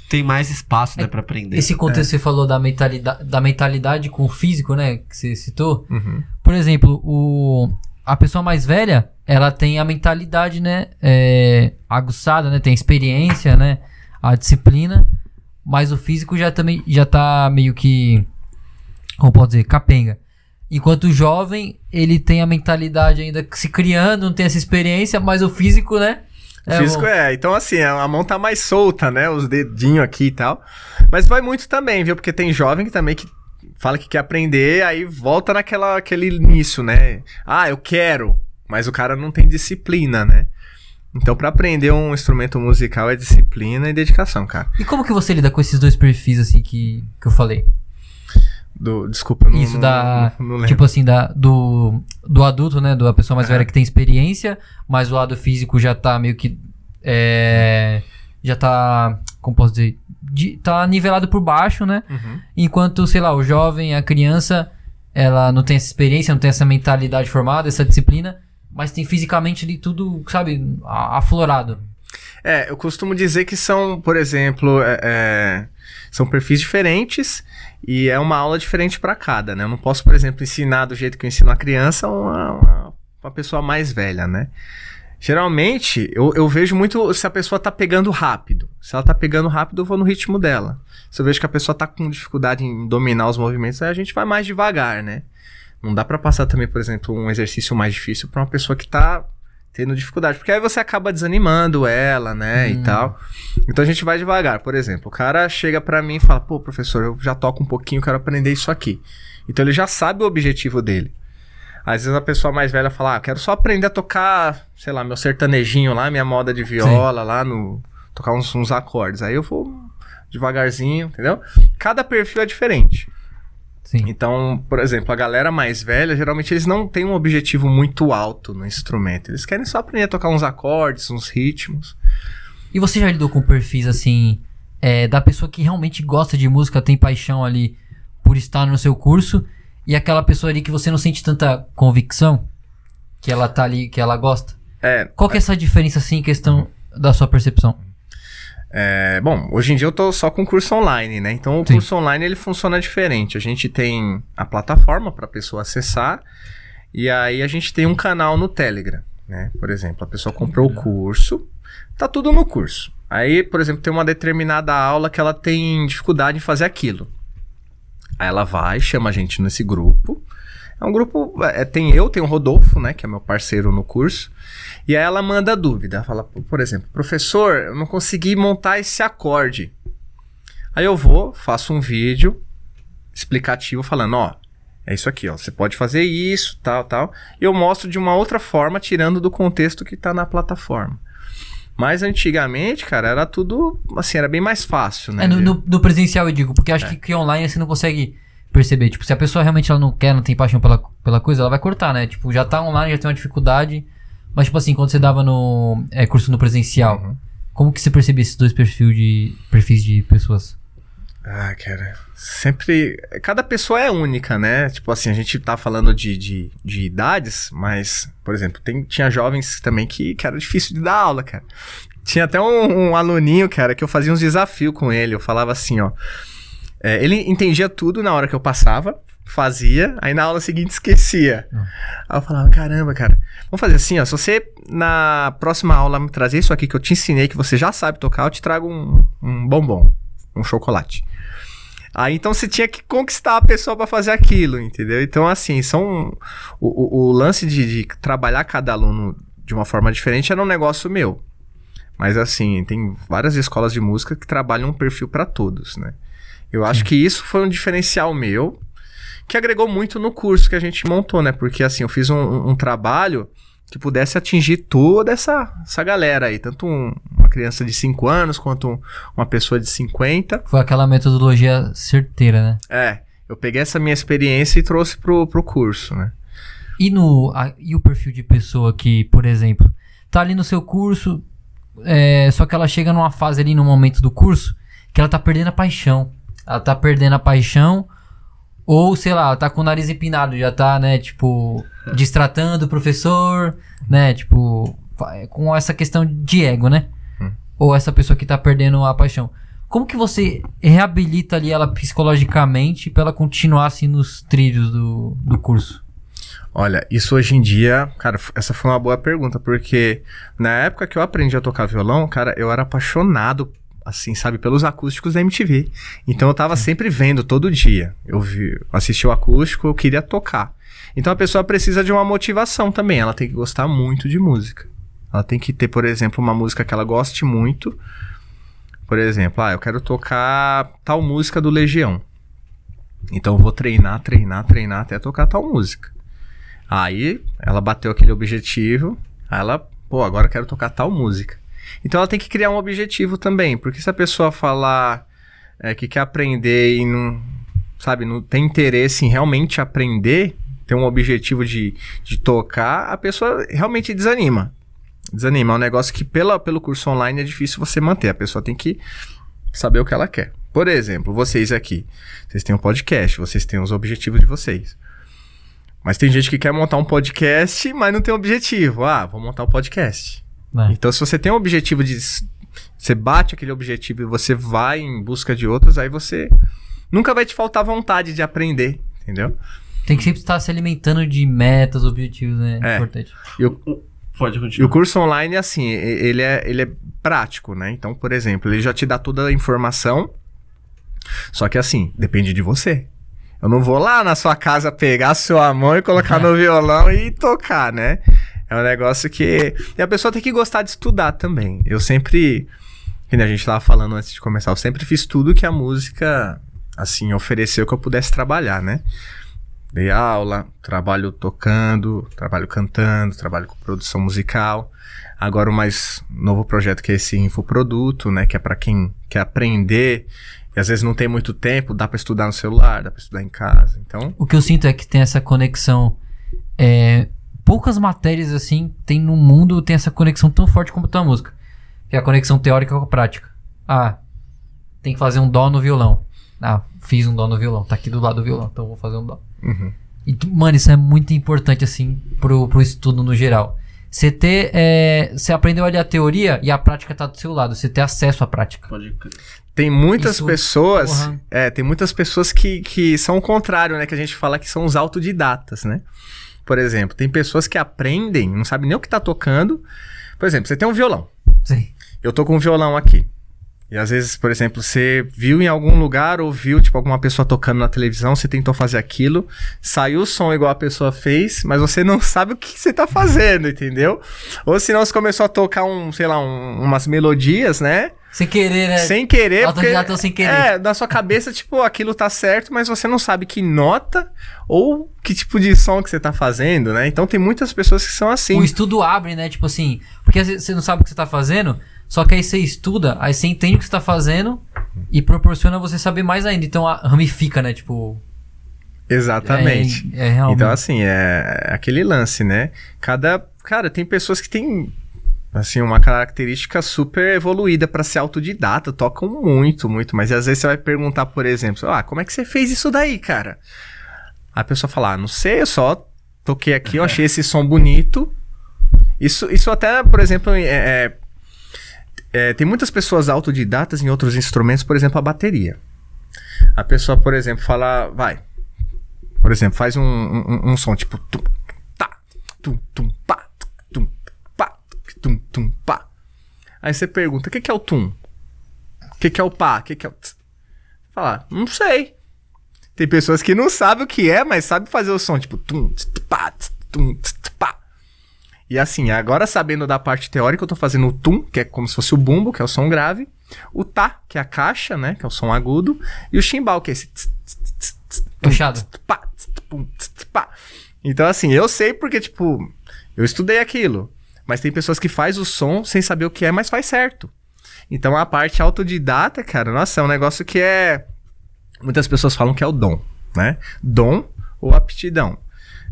Tem mais espaço, né, pra aprender. Esse contexto que você falou da mentalidade com o físico, né, que você citou. Uhum. Por exemplo, a pessoa mais velha, ela tem a mentalidade, né, aguçada, né, tem a experiência, né, a disciplina, mas o físico já tá meio que, como pode dizer, capenga. Enquanto o jovem, ele tem a mentalidade ainda se criando, não tem essa experiência, mas o físico, né? O físico então assim, a mão tá mais solta, né? Os dedinhos aqui e tal. Mas vai muito também, viu? Porque tem jovem que também que fala que quer aprender, aí volta aquele início, né? Ah, eu quero, mas o cara não tem disciplina, né? Então, pra aprender um instrumento musical é disciplina e dedicação, cara. E como que você lida com esses dois perfis, assim, que eu falei? Desculpa, não, isso, não lembro. Tipo assim, do adulto, né? Da pessoa mais velha que tem experiência, mas o lado físico já tá meio que... já tá... Como posso dizer? Tá nivelado por baixo, né? Uhum. Enquanto, sei lá, o jovem, a criança, ela não tem essa experiência, não tem essa mentalidade formada, essa disciplina, mas tem fisicamente ali tudo, sabe, aflorado. Eu costumo dizer que são, por exemplo, são perfis diferentes e é uma aula diferente para cada, né? Eu não posso, por exemplo, ensinar do jeito que eu ensino a criança uma pessoa mais velha, né? Geralmente, eu vejo muito se a pessoa tá pegando rápido. Se ela tá pegando rápido, eu vou no ritmo dela. Se eu vejo que a pessoa tá com dificuldade em dominar os movimentos, aí a gente vai mais devagar, né? Não dá pra passar também, por exemplo, um exercício mais difícil pra uma pessoa que tá tendo dificuldade. Porque aí você acaba desanimando ela, né, e tal. Então a gente vai devagar. Por exemplo, o cara chega pra mim e fala, pô, professor, eu já toco um pouquinho, quero aprender isso aqui. Então ele já sabe o objetivo dele. Às vezes a pessoa mais velha fala, quero só aprender a tocar, sei lá, meu sertanejinho lá, minha moda de viola. Sim. Lá tocar uns acordes. Aí eu vou devagarzinho, entendeu? Cada perfil é diferente. Sim. Então, por exemplo, a galera mais velha, geralmente eles não têm um objetivo muito alto no instrumento. Eles querem só aprender a tocar uns acordes, uns ritmos. E você já lidou com perfis, assim, da pessoa que realmente gosta de música, tem paixão ali por estar no seu curso, e aquela pessoa ali que você não sente tanta convicção, que ela tá ali, que ela gosta? Qual que é essa diferença, assim, em questão da sua percepção? Bom, hoje em dia eu tô só com curso online, né? Então o curso online ele funciona diferente. A gente tem a plataforma para a pessoa acessar e aí a gente tem um canal no Telegram, né? Por exemplo, a pessoa comprou o curso, tá tudo no curso. Aí, por exemplo, tem uma determinada aula que ela tem dificuldade em fazer aquilo. Aí ela vai, chama a gente nesse grupo. É um grupo, tem o Rodolfo, né, que é meu parceiro no curso, e aí ela manda dúvida, ela fala, por exemplo, professor, eu não consegui montar esse acorde. Aí eu faço um vídeo explicativo falando, é isso aqui, você pode fazer isso, tal, e eu mostro de uma outra forma, tirando do contexto que tá na plataforma. Mas antigamente, cara, era tudo, assim, era bem mais fácil, né? No presencial eu digo, porque acho que online você não consegue perceber, tipo, se a pessoa realmente ela não quer, não tem paixão pela coisa, ela vai cortar, né? Tipo, já tá online, já tem uma dificuldade, mas tipo assim, quando você dava no curso no presencial, como que você percebia esses dois perfis de pessoas? Cara, sempre, cada pessoa é única, né? Tipo assim, a gente tá falando de idades, mas, por exemplo, tinha jovens também que era difícil de dar aula, cara. Tinha até um aluninho, cara, que eu fazia uns desafios com ele, eu falava assim, ele entendia tudo na hora que eu passava, fazia, aí na aula seguinte esquecia. Aí eu falava, caramba, cara, vamos fazer assim, se você na próxima aula me trazer isso aqui que eu te ensinei, que você já sabe tocar, eu te trago um bombom, um chocolate. Aí então você tinha que conquistar a pessoa pra fazer aquilo, entendeu? Então assim, o lance de trabalhar cada aluno de uma forma diferente era um negócio meu. Mas assim, tem várias escolas de música que trabalham um perfil pra todos, né? Eu acho que isso foi um diferencial meu, que agregou muito no curso que a gente montou, né? Porque assim, eu fiz um trabalho que pudesse atingir toda essa galera aí, tanto uma criança de 5 anos quanto uma pessoa de 50. Foi aquela metodologia certeira, né? Eu peguei essa minha experiência e trouxe pro curso, né? E o perfil de pessoa que, por exemplo, tá ali no seu curso, só que ela chega numa fase ali no momento do curso que ela tá perdendo a paixão. Ela tá perdendo a paixão, ou sei lá, ela tá com o nariz empinado, já tá, né, tipo, destratando o professor, né, tipo, com essa questão de ego, né? Ou essa pessoa que tá perdendo a paixão. Como que você reabilita ali ela psicologicamente pra ela continuar assim nos trilhos do curso? Olha, isso hoje em dia, cara, essa foi uma boa pergunta, porque na época que eu aprendi a tocar violão, cara, eu era apaixonado, assim, sabe, pelos acústicos da MTV. Então eu tava sempre vendo, todo dia. Eu assisti o acústico, eu queria tocar. Então a pessoa precisa de uma motivação também, ela tem que gostar muito de música. Ela tem que ter, por exemplo, uma música que ela goste muito. Por exemplo, eu quero tocar tal música do Legião. Então eu vou treinar até tocar tal música. Aí ela bateu aquele objetivo, aí ela, agora eu quero tocar tal música. Então ela tem que criar um objetivo também, porque se a pessoa falar que quer aprender e não, sabe, não tem interesse em realmente aprender, ter um objetivo de tocar, a pessoa realmente desanima. É um negócio que pelo curso online é difícil você manter, a pessoa tem que saber o que ela quer. Por exemplo, vocês aqui, vocês têm um podcast, vocês têm os objetivos de vocês. Mas tem gente que quer montar um podcast, mas não tem objetivo. Vou montar um podcast. Então, se você tem um objetivo você bate aquele objetivo e você vai em busca de outros, aí você nunca vai te faltar vontade de aprender, entendeu? Tem que sempre estar se alimentando de metas, objetivos, né? É importante. Pode continuar. E o curso online, assim, ele é prático, né? Então, por exemplo, ele já te dá toda a informação, só que assim, depende de você. Eu não vou lá na sua casa pegar a sua mão e colocar no violão e tocar, né? É um negócio que... E a pessoa tem que gostar de estudar também. Eu sempre... Que a gente tava falando antes de começar, eu sempre fiz tudo que a música, assim, ofereceu que eu pudesse trabalhar, né? Dei aula, trabalho tocando, trabalho cantando, trabalho com produção musical. Agora o mais novo projeto que é esse infoproduto, né? Que é pra quem quer aprender... E às vezes não tem muito tempo, dá pra estudar no celular, dá pra estudar em casa, então... O que eu sinto é que tem essa conexão... poucas matérias, assim, tem no mundo, tem essa conexão tão forte como a música. Que é a conexão teórica com a prática. Tem que fazer um dó no violão. Fiz um dó no violão, tá aqui do lado do violão, então vou fazer um dó. E, mano, isso é muito importante, assim, pro estudo no geral. Você aprendeu ali a teoria e a prática tá do seu lado. Você ter acesso à prática. Pode crer. Tem muitas pessoas... tem muitas pessoas que são o contrário, né? Que a gente fala que são os autodidatas, né? Por exemplo, tem pessoas que aprendem, não sabem nem o que tá tocando. Por exemplo, você tem um violão. Sim. Eu tô com um violão aqui. E às vezes, por exemplo, você viu em algum lugar ou viu, tipo, alguma pessoa tocando na televisão, você tentou fazer aquilo, saiu o som igual a pessoa fez, mas você não sabe o que você tá fazendo, entendeu? Ou senão você começou a tocar umas melodias, né? Sem querer, né? Sem querer, porque... sem querer. Na sua cabeça, tipo, aquilo tá certo, mas você não sabe que nota ou que tipo de som que você tá fazendo, né? Então tem muitas pessoas que são assim. O estudo abre, né? Tipo assim, porque às vezes você não sabe o que você tá fazendo, só que aí você estuda, aí você entende o que você tá fazendo e proporciona você saber mais ainda. Então ramifica, né? Tipo... Exatamente. Realmente. Então, assim, é aquele lance, né? Cara, tem pessoas que têm... assim, uma característica super evoluída pra ser autodidata, tocam muito, mas às vezes você vai perguntar, por exemplo, como é que você fez isso daí, cara? A pessoa fala, não sei, eu só toquei aqui, eu achei esse som bonito. Isso até, por exemplo, tem muitas pessoas autodidatas em outros instrumentos, por exemplo, a bateria. A pessoa, por exemplo, fala, por exemplo, faz um som tipo tum, tá, tum, tum, pá, tum, pá, tum, tum, pá. Aí você pergunta, o que é o tum? O que é o pá? O que é o tss? Fala, não sei. Tem pessoas que não sabem o que é, mas sabem fazer o som, tipo tum, tss, pá, tss, tum, tss, pá. E assim, agora sabendo da parte teórica, eu tô fazendo o tum, que é como se fosse o bumbo, que é o som grave, o tá, que é a caixa, né, que é o som agudo, e o chimbal, que é esse tss, tss, tss, Puxado. Então, assim, eu sei porque, tipo, eu estudei aquilo. Mas tem pessoas que faz o som sem saber o que é, mas faz certo. Então, a parte autodidata, cara, nossa, é um negócio que é... Muitas pessoas falam que é o dom, né? Dom ou aptidão.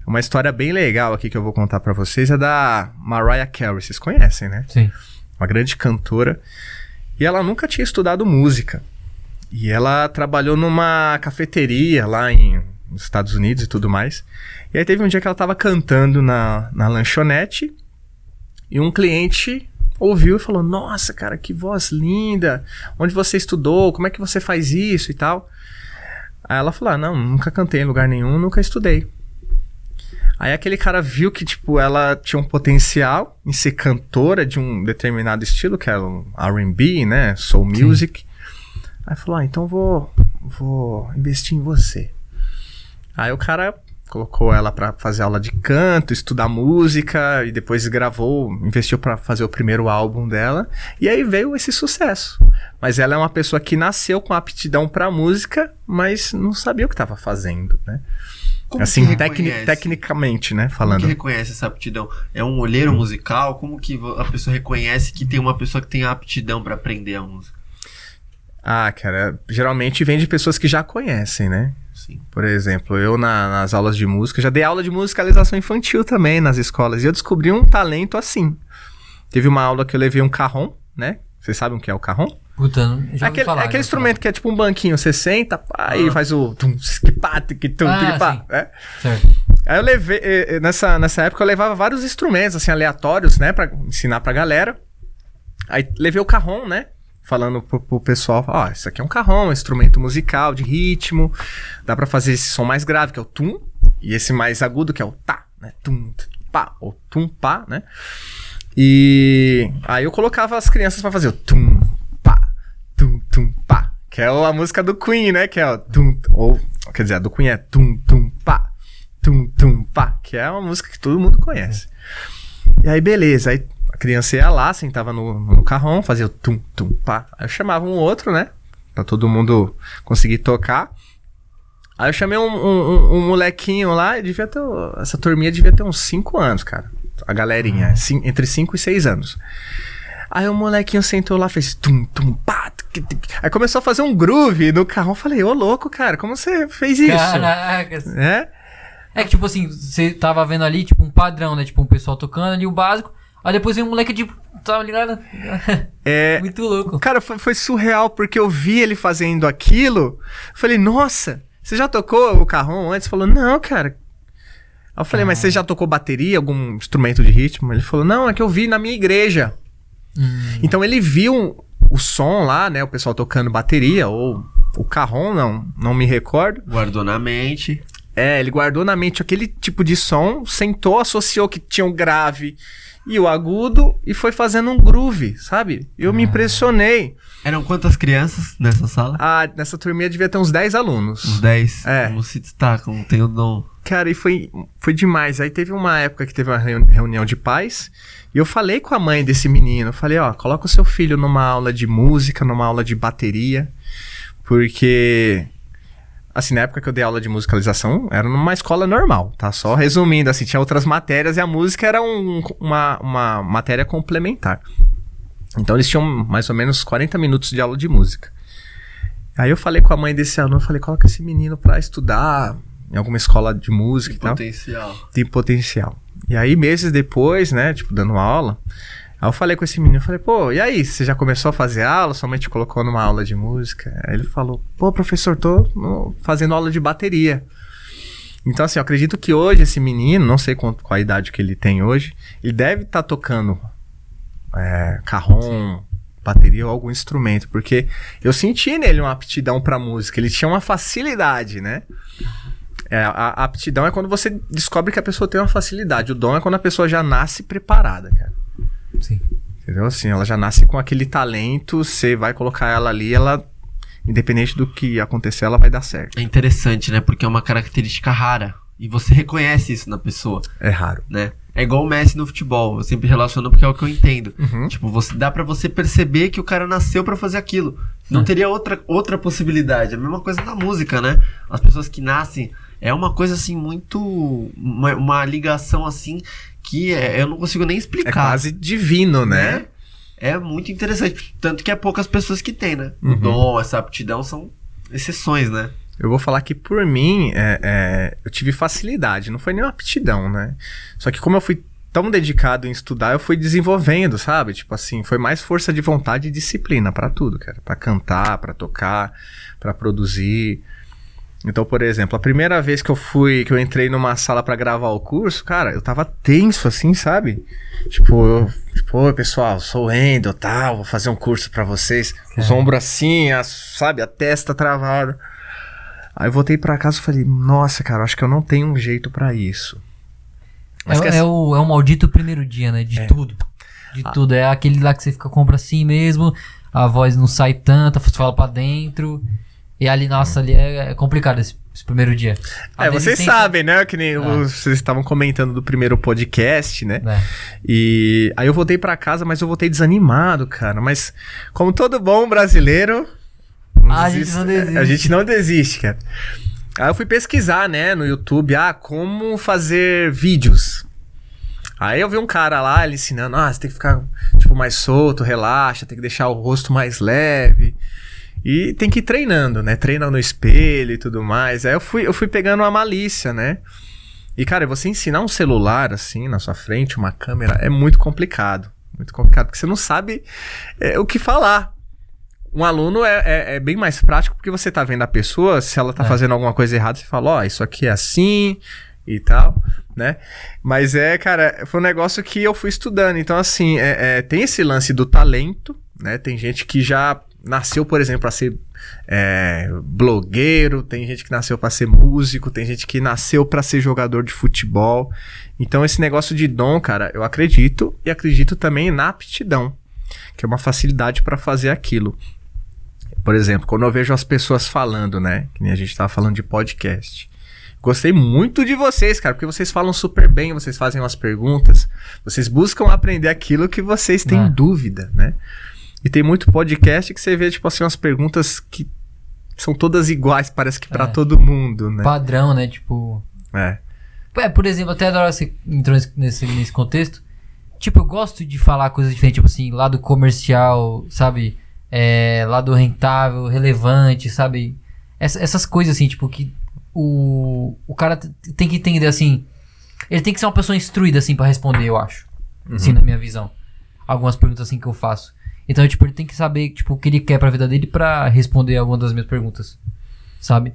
Uma história bem legal aqui que eu vou contar pra vocês é da Mariah Carey. Vocês conhecem, né? Sim. Uma grande cantora. E ela nunca tinha estudado música. E ela trabalhou numa cafeteria lá nos Estados Unidos e tudo mais. E aí teve um dia que ela tava cantando na lanchonete e um cliente ouviu e falou: nossa, cara, que voz linda. Onde você estudou? Como é que você faz isso e tal? Aí ela falou: não, nunca cantei em lugar nenhum, nunca estudei. Aí aquele cara viu que, tipo, ela tinha um potencial em ser cantora de um determinado estilo, que era o R&B, né? Soul music. Sim. Aí falou: então vou investir em você. Aí o cara colocou ela pra fazer aula de canto, estudar música, e depois investiu pra fazer o primeiro álbum dela. E aí veio esse sucesso. Mas ela é uma pessoa que nasceu com aptidão pra música, mas não sabia o que estava fazendo, né? Como assim, que tecnicamente, né, falando. Como que reconhece essa aptidão? É um olheiro musical? Como que a pessoa reconhece que tem uma pessoa que tem a aptidão pra aprender a música? Ah, cara, geralmente vem de pessoas que já conhecem, né? Sim. Por exemplo, eu nas aulas de música, já dei aula de musicalização infantil também nas escolas, e eu descobri um talento assim. Teve uma aula que eu levei um carrom, né? Vocês sabem o que é o carrom? Puta, já ouvi falar. É aquele instrumento que é tipo um banquinho, você senta, pá, e faz o tum-ski-pá, né? Certo. Aí eu levei, nessa época eu levava vários instrumentos, assim, aleatórios, né, pra ensinar pra galera. Aí levei o carrom, né, falando pro pessoal, ó, isso aqui é um carrom, um instrumento musical, de ritmo, dá pra fazer esse som mais grave, que é o tum, e esse mais agudo, que é o tá, né, tum, pá, ou tum, pá, né. E aí eu colocava as crianças pra fazer o tum, pá, que é a música do Queen, né, que é o tum, ou, quer dizer, a do Queen é tum, pá, que é uma música que todo mundo conhece. E aí, beleza, aí a criança ia lá, sentava no carrom, fazia o tum, pá, aí eu chamava um outro, né, pra todo mundo conseguir tocar. Aí eu chamei um molequinho lá, essa turminha devia ter uns 5 anos, cara, a galerinha, entre 5 e 6 anos. Aí o molequinho sentou lá, fez tum, pá. Aí começou a fazer um groove no carro. Eu falei: ô louco, cara, como você fez isso? Caraca. É que tipo assim, você tava vendo ali, tipo, um padrão, né? Tipo, um pessoal tocando ali o básico. Aí depois veio um moleque, tipo, tava ligado? Muito louco. Cara, foi surreal, porque eu vi ele fazendo aquilo. Falei: nossa, você já tocou o carrom antes? Ele falou: não, cara. Aí eu falei: mas você já tocou bateria, algum instrumento de ritmo? Ele falou: não, é que eu vi na minha igreja. Então ele viu o som lá, né? O pessoal tocando bateria, ou o carrom, não me recordo. Guardou na mente. Ele guardou na mente aquele tipo de som, sentou, associou que tinha um grave e o agudo e foi fazendo um groove, sabe? Eu me impressionei. Eram quantas crianças nessa sala? Nessa turminha devia ter uns 10 alunos. Uns 10? Como se destacam, tem o dom. Cara, e foi demais. Aí teve uma época que teve uma reunião de pais e eu falei com a mãe desse menino. Eu falei: ó, coloca o seu filho numa aula de música, numa aula de bateria. Porque, assim, na época que eu dei aula de musicalização, era numa escola normal, tá? Só resumindo, assim, tinha outras matérias e a música era uma matéria complementar. Então eles tinham mais ou menos 40 minutos de aula de música. Aí eu falei com a mãe desse aluno, eu falei: coloca esse menino pra estudar em alguma escola de música e tal. Tem potencial. E aí, meses depois, né, tipo, dando aula, aí eu falei com esse menino, eu falei: pô, e aí, você já começou a fazer aula? Sua mãe te colocou numa aula de música? Aí ele falou: pô, professor, tô fazendo aula de bateria. Então, assim, eu acredito que hoje esse menino, não sei qual a idade que ele tem hoje, ele deve estar tocando carrom, bateria ou algum instrumento, porque eu senti nele uma aptidão pra música, ele tinha uma facilidade, né? A aptidão é quando você descobre que a pessoa tem uma facilidade. O dom é quando a pessoa já nasce preparada, cara. Sim. Entendeu? Assim, ela já nasce com aquele talento, você vai colocar ela ali, ela, independente do que acontecer, ela vai dar certo. É interessante, né? Porque é uma característica rara. E você reconhece isso na pessoa. É raro. Né? É igual o Messi no futebol, eu sempre relaciono porque é o que eu entendo. Uhum. Tipo, dá pra você perceber que o cara nasceu pra fazer aquilo. Não teria outra possibilidade. É a mesma coisa na música, né? As pessoas que nascem, é uma coisa assim muito... Uma ligação assim que eu não consigo nem explicar. É quase divino, né? É muito interessante. Tanto que é poucas pessoas que têm, né? Uhum. O dom, essa aptidão são exceções, né? Eu vou falar que por mim, eu tive facilidade, não foi nem uma aptidão, né? Só que como eu fui tão dedicado em estudar, eu fui desenvolvendo, sabe? Tipo assim, foi mais força de vontade e disciplina pra tudo, cara. Pra cantar, pra tocar, pra produzir. Então, por exemplo, a primeira vez que eu entrei numa sala pra gravar o curso, cara, eu tava tenso, assim, sabe? Tipo, oi, pessoal, sou o Wendel, tal, vou fazer um curso pra vocês. Os ombros assim, sabe? A testa travada. Aí eu voltei pra casa e falei, nossa, cara, acho que eu não tenho um jeito pra isso. Mas É o maldito primeiro dia, né? De tudo. De tudo. É aquele lá que você fica compra assim mesmo, a voz não sai tanta, você fala pra dentro. E ali, nossa, ali é complicado esse primeiro dia. Vocês sabem, né? Que nem vocês estavam comentando do primeiro podcast, né? E aí eu voltei pra casa, mas eu voltei desanimado, cara. Mas como todo bom brasileiro... A gente não desiste. A gente não desiste, cara. Aí eu fui pesquisar, né, no YouTube, como fazer vídeos. Aí eu vi um cara lá, ele ensinando, você tem que ficar, tipo, mais solto, relaxa, tem que deixar o rosto mais leve. E tem que ir treinando, né, treina no espelho e tudo mais. Aí eu fui pegando uma malícia, né. E, cara, você ensinar um celular, assim, na sua frente, uma câmera, é muito complicado. Muito complicado, porque você não sabe o que falar. Um aluno é bem mais prático porque você tá vendo a pessoa, se ela tá fazendo alguma coisa errada, você fala, isso aqui é assim e tal, né? Mas cara, foi um negócio que eu fui estudando. Então, assim, tem esse lance do talento, né? Tem gente que já nasceu, por exemplo, pra ser blogueiro, tem gente que nasceu pra ser músico, tem gente que nasceu pra ser jogador de futebol. Então, esse negócio de dom, cara, eu acredito e acredito também na aptidão, que é uma facilidade pra fazer aquilo. Por exemplo, quando eu vejo as pessoas falando, né? Que nem a gente tava falando de podcast. Gostei muito de vocês, cara, porque vocês falam super bem, vocês fazem umas perguntas, vocês buscam aprender aquilo que vocês têm dúvida, né? E tem muito podcast que você vê, tipo assim, umas perguntas que são todas iguais, parece que pra todo mundo, né? Padrão, né? Tipo... por exemplo, até agora você entrou nesse contexto. Tipo, eu gosto de falar coisas diferentes, tipo assim, lado comercial, sabe? Lado rentável, relevante, sabe? Essas coisas assim, tipo, que o cara tem que entender, assim, ele tem que ser uma pessoa instruída, assim, pra responder, eu acho. Assim, na minha visão. Algumas perguntas, assim, que eu faço. Então, tipo, ele tem que saber, tipo, o que ele quer pra vida dele pra responder alguma das minhas perguntas, sabe?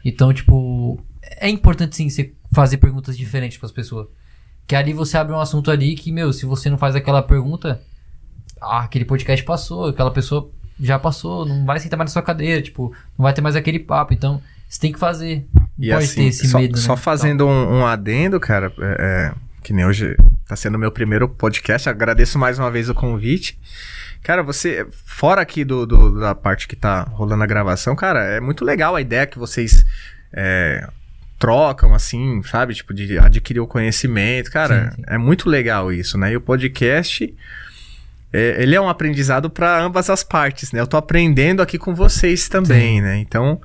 Então, tipo, é importante, sim, você fazer perguntas diferentes pras pessoas. Que ali você abre um assunto ali que, se você não faz aquela pergunta, aquele podcast passou, aquela pessoa já passou, não vai sentar mais na sua cadeira, tipo, não vai ter mais aquele papo, então você tem que fazer. Não pode assim, ter esse medo, só né? fazendo um adendo, cara, que nem hoje tá sendo o meu primeiro podcast, agradeço mais uma vez o convite. Cara, você, fora aqui da parte que tá rolando a gravação, cara, é muito legal a ideia que vocês trocam, assim, sabe? Tipo, de adquirir o conhecimento. Cara, sim. É muito legal isso, né? E o podcast, ele é um aprendizado para ambas as partes, né? Eu tô aprendendo aqui com vocês também, né? Então,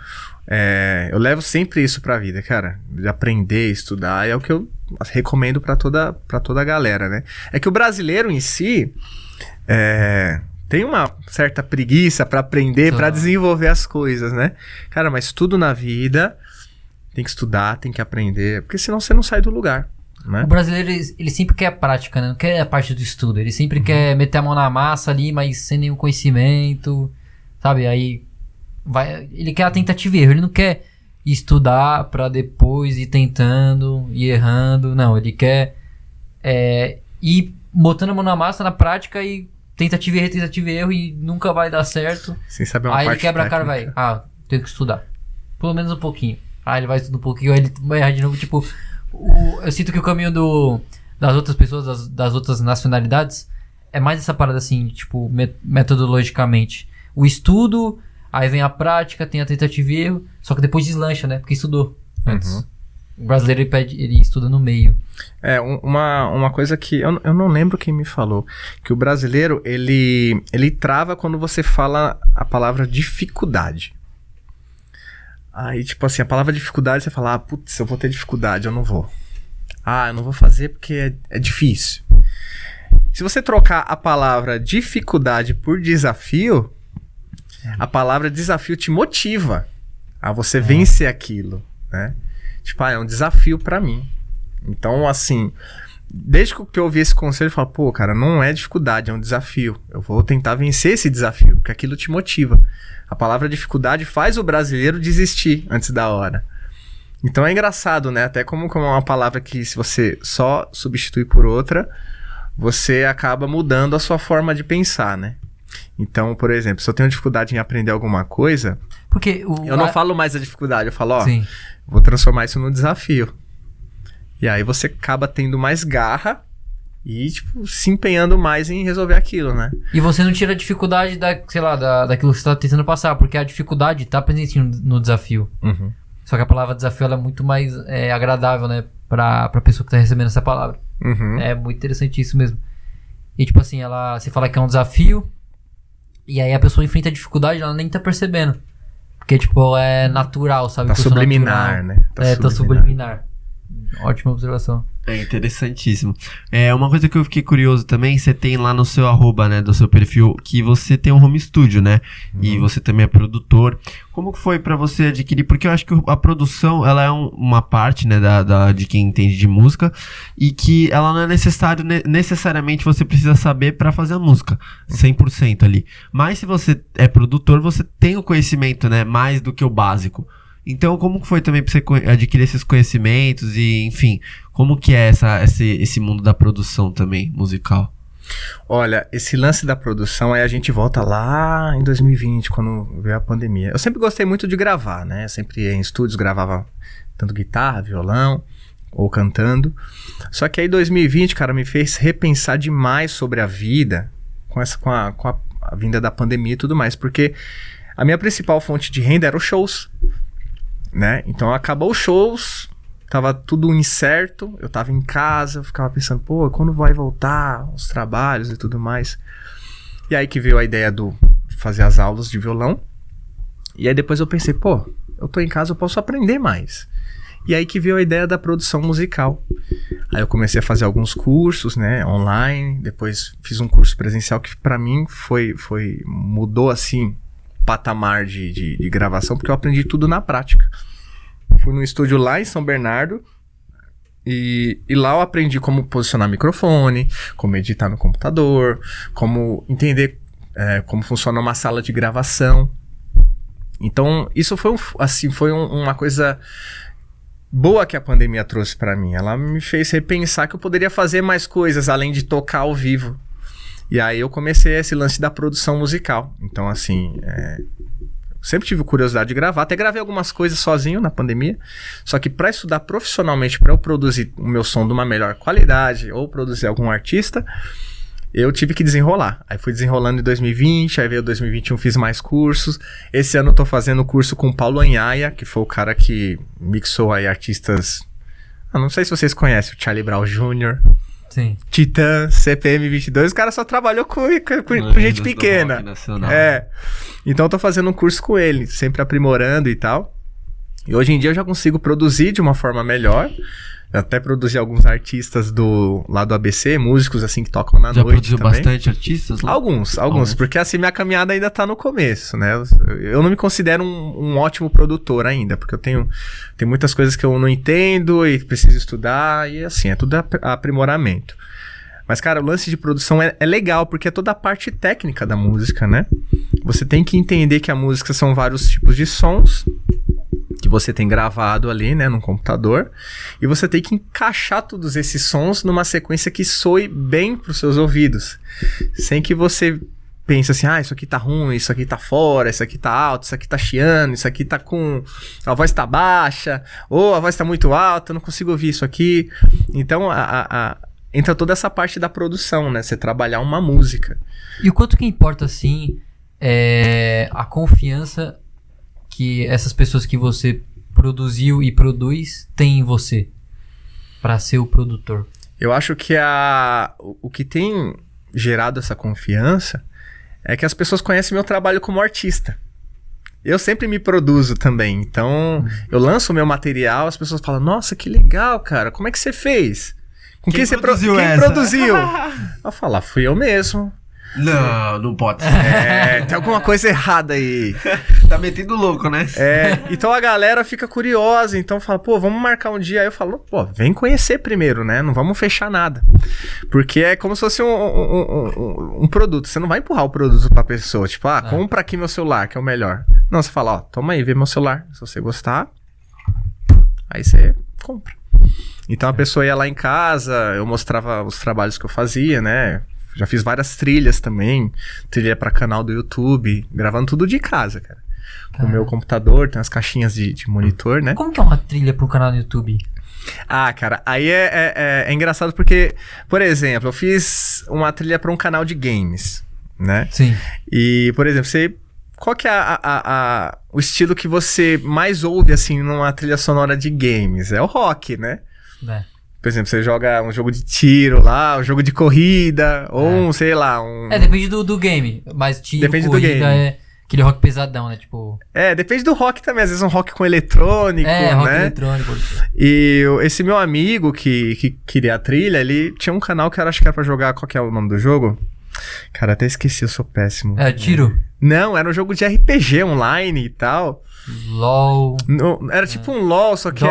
eu levo sempre isso pra vida, cara. De aprender, estudar, é o que eu recomendo pra toda a galera, né? É que o brasileiro em si... tem uma certa preguiça pra aprender, pra desenvolver as coisas, né? Cara, mas tudo na vida tem que estudar, tem que aprender, porque senão você não sai do lugar, né? O brasileiro, ele sempre quer a prática, né? Não quer a parte do estudo. Ele sempre quer meter a mão na massa ali, mas sem nenhum conhecimento, sabe? Aí ele quer a tentativa e erro. Ele não quer estudar pra depois ir tentando, ir errando. Não, ele quer ir botando a mão na massa, na prática e tentativa e erro e nunca vai dar certo. Sem saber uma aí parte ele quebra técnica. A cara, tenho que estudar. Pelo menos um pouquinho. Aí ele vai estudar um pouquinho, aí ele vai errar de novo. Tipo, eu sinto que o caminho das outras pessoas, das outras nacionalidades, é mais essa parada assim, tipo, metodologicamente. O estudo, aí vem a prática, tem a tentativa e erro, só que depois deslancha, né? Porque estudou antes. O brasileiro ele estuda no meio. Uma coisa que eu não lembro quem me falou, que o brasileiro, ele trava quando você fala a palavra dificuldade. Aí, tipo assim, a palavra dificuldade, você fala, putz, eu vou ter dificuldade, eu não vou. Eu não vou fazer porque é difícil. Se você trocar a palavra dificuldade por desafio, a palavra desafio te motiva a você vencer aquilo, né? Tipo, é um desafio pra mim. Então, assim, desde que eu ouvi esse conselho, eu falo, pô, cara, não é dificuldade, é um desafio. Eu vou tentar vencer esse desafio, porque aquilo te motiva. A palavra dificuldade faz o brasileiro desistir antes da hora. Então é engraçado, né? Até como é uma palavra que, se você só substitui por outra, você acaba mudando a sua forma de pensar, né? Então, por exemplo, se eu tenho dificuldade em aprender alguma coisa, porque eu não falo mais da dificuldade, eu falo, Sim. Vou transformar isso num desafio. E aí você acaba tendo mais garra e, tipo, se empenhando mais em resolver aquilo, né? E você não tira a dificuldade daquilo que você tá tentando passar, porque a dificuldade tá presente no desafio. Uhum. Só que a palavra desafio ela é muito mais agradável, né? Pra pessoa que tá recebendo essa palavra. Uhum. É muito interessante isso mesmo. E tipo assim, você fala que é um desafio, e aí a pessoa enfrenta a dificuldade, ela nem tá percebendo. Porque, tipo, é natural, sabe? Tá subliminar, né? Tá subliminar. Ótima observação. É interessantíssimo. Uma coisa que eu fiquei curioso também, você tem lá no seu @, né, do seu perfil, que você tem um home studio, né? E você também é produtor. Como que foi pra você adquirir? Porque eu acho que a produção, ela é uma parte, né, de quem entende de música, e que ela não é necessariamente você precisa saber pra fazer a música, 100% ali. Mas se você é produtor, você tem o conhecimento, né, mais do que o básico. Então, como que foi também pra você adquirir esses conhecimentos e, enfim, como que é esse mundo da produção também, musical? Olha, esse lance da produção, aí a gente volta lá em 2020, quando veio a pandemia. Eu sempre gostei muito de gravar, né? Eu sempre ia em estúdios, gravava tanto guitarra, violão, ou cantando. Só que aí 2020, cara, me fez repensar demais sobre a vida com a vinda da pandemia e tudo mais, porque a minha principal fonte de renda era os shows, né? Então acabou os shows, tava tudo incerto, eu tava em casa, eu ficava pensando, pô, quando vai voltar os trabalhos e tudo mais. E aí que veio a ideia de fazer as aulas de violão. E aí depois eu pensei, pô, eu tô em casa, eu posso aprender mais. E aí que veio a ideia da produção musical. Aí eu comecei a fazer alguns cursos, né, online, depois fiz um curso presencial que pra mim mudou assim patamar de gravação, porque eu aprendi tudo na prática. Fui num estúdio lá em São Bernardo e lá eu aprendi como posicionar microfone, como editar no computador, como entender como funciona uma sala de gravação. Então isso foi uma coisa boa que a pandemia trouxe pra mim. Ela me fez repensar que eu poderia fazer mais coisas além de tocar ao vivo. E aí eu comecei esse lance da produção musical. Então, assim, sempre tive curiosidade de gravar. Até gravei algumas coisas sozinho na pandemia. Só que para estudar profissionalmente, para eu produzir o meu som de uma melhor qualidade ou produzir algum artista, eu tive que desenrolar. Aí fui desenrolando em 2020, aí veio 2021, fiz mais cursos. Esse ano eu tô fazendo curso com o Paulo Anhaia, que foi o cara que mixou aí artistas... não sei se vocês conhecem, o Charlie Brown Jr., Sim. Titã, CPM 22, o cara só trabalhou com gente pequena. Então eu tô fazendo um curso com ele, sempre aprimorando e tal. E hoje em dia eu já consigo produzir de uma forma melhor. Eu até produzi alguns artistas lá do ABC, músicos assim que tocam na noite também. Já produziu bastante artistas lá? Alguns, porque assim minha caminhada ainda tá no começo, né? Eu não me considero um ótimo produtor ainda, porque eu tenho muitas coisas que eu não entendo e preciso estudar, e assim, é tudo aprimoramento. Mas, cara, o lance de produção é legal, porque é toda a parte técnica da música, né? Você tem que entender que a música são vários tipos de sons que você tem gravado ali, né, no computador, e você tem que encaixar todos esses sons numa sequência que soe bem pros seus ouvidos, sem que você pense assim, isso aqui tá ruim, isso aqui tá fora, isso aqui tá alto, isso aqui tá chiando, isso aqui tá com... a voz tá baixa, ou a voz tá muito alta, eu não consigo ouvir isso aqui. Então, entra toda essa parte da produção, né, você trabalhar uma música. E o quanto que importa, assim, a confiança que essas pessoas que você produziu e produz tem em você pra ser o produtor? Eu acho que o que tem gerado essa confiança é que as pessoas conhecem meu trabalho como artista. Eu sempre me produzo também, então eu lanço o meu material, as pessoas falam, nossa, que legal, cara, como é que você fez? Com quem você produziu? Quem produziu? Eu falo, fui eu mesmo. Não pode ser. Tem alguma coisa errada aí. Tá metendo louco, né? Então a galera fica curiosa, então fala, pô, vamos marcar um dia. Aí eu falo, pô, vem conhecer primeiro, né? Não vamos fechar nada. Porque é como se fosse um produto. Você não vai empurrar o produto pra pessoa, tipo, compra aqui meu celular, que é o melhor. Não, você fala, toma aí, vê meu celular. Se você gostar, aí você compra. Então a pessoa ia lá em casa, eu mostrava os trabalhos que eu fazia, né? Já fiz várias trilhas também, trilha pra canal do YouTube, gravando tudo de casa, cara. No meu computador, tem as caixinhas de monitor, né? Como que é uma trilha pro canal do YouTube? Cara, aí é engraçado porque, por exemplo, eu fiz uma trilha pra um canal de games, né? Sim. E, por exemplo, qual que é o estilo que você mais ouve, assim, numa trilha sonora de games? É o rock, né? Por exemplo, você joga um jogo de tiro lá, um jogo de corrida, ou sei lá, depende do game, mas tiro, depende corrida do game. é aquele rock pesadão, né, tipo... Depende do rock também, às vezes um rock com eletrônico, né? rock eletrônico. E esse meu amigo que queria a trilha, ele tinha um canal que eu acho que era pra jogar, qual que é o nome do jogo? Cara, até esqueci, eu sou péssimo. Tiro? Não, era um jogo de RPG online e tal. LOL. Era tipo um LOL, só que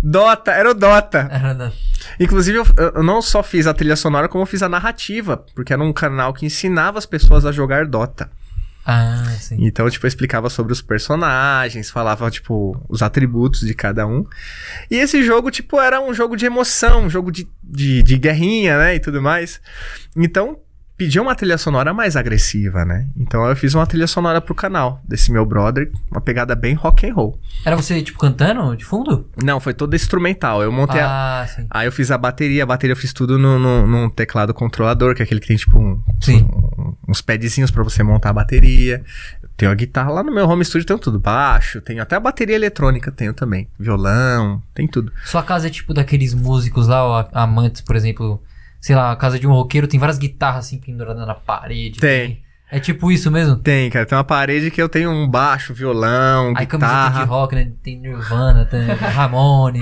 Dota. Era o Dota. Era Dota. Inclusive, eu não só fiz a trilha sonora, como eu fiz a narrativa. Porque era um canal que ensinava as pessoas a jogar Dota. Sim. Então, tipo, eu explicava sobre os personagens, falava, tipo, os atributos de cada um. E esse jogo, tipo, era um jogo de emoção, um jogo de guerrinha, né, e tudo mais. Então, pedia uma trilha sonora mais agressiva, né? Então eu fiz uma trilha sonora pro canal desse meu brother, uma pegada bem rock and roll. Era você, tipo, cantando de fundo? Não, foi toda instrumental. Eu montei sim. Aí eu fiz a bateria eu fiz tudo num teclado controlador, que é aquele que tem, tipo, uns padzinhos pra você montar a bateria. Tenho a guitarra lá no meu home studio, tenho tudo. Baixo, tenho até a bateria eletrônica, tenho também. Violão, tem tudo. Sua casa é tipo daqueles músicos lá, ó, amantes, por exemplo... Sei lá, a casa de um roqueiro tem várias guitarras assim penduradas na parede. Tem. É tipo isso mesmo? Tem, cara. Tem uma parede que eu tenho um baixo, violão, aí guitarra. Camiseta de rock, né? Tem Nirvana, tem Ramones.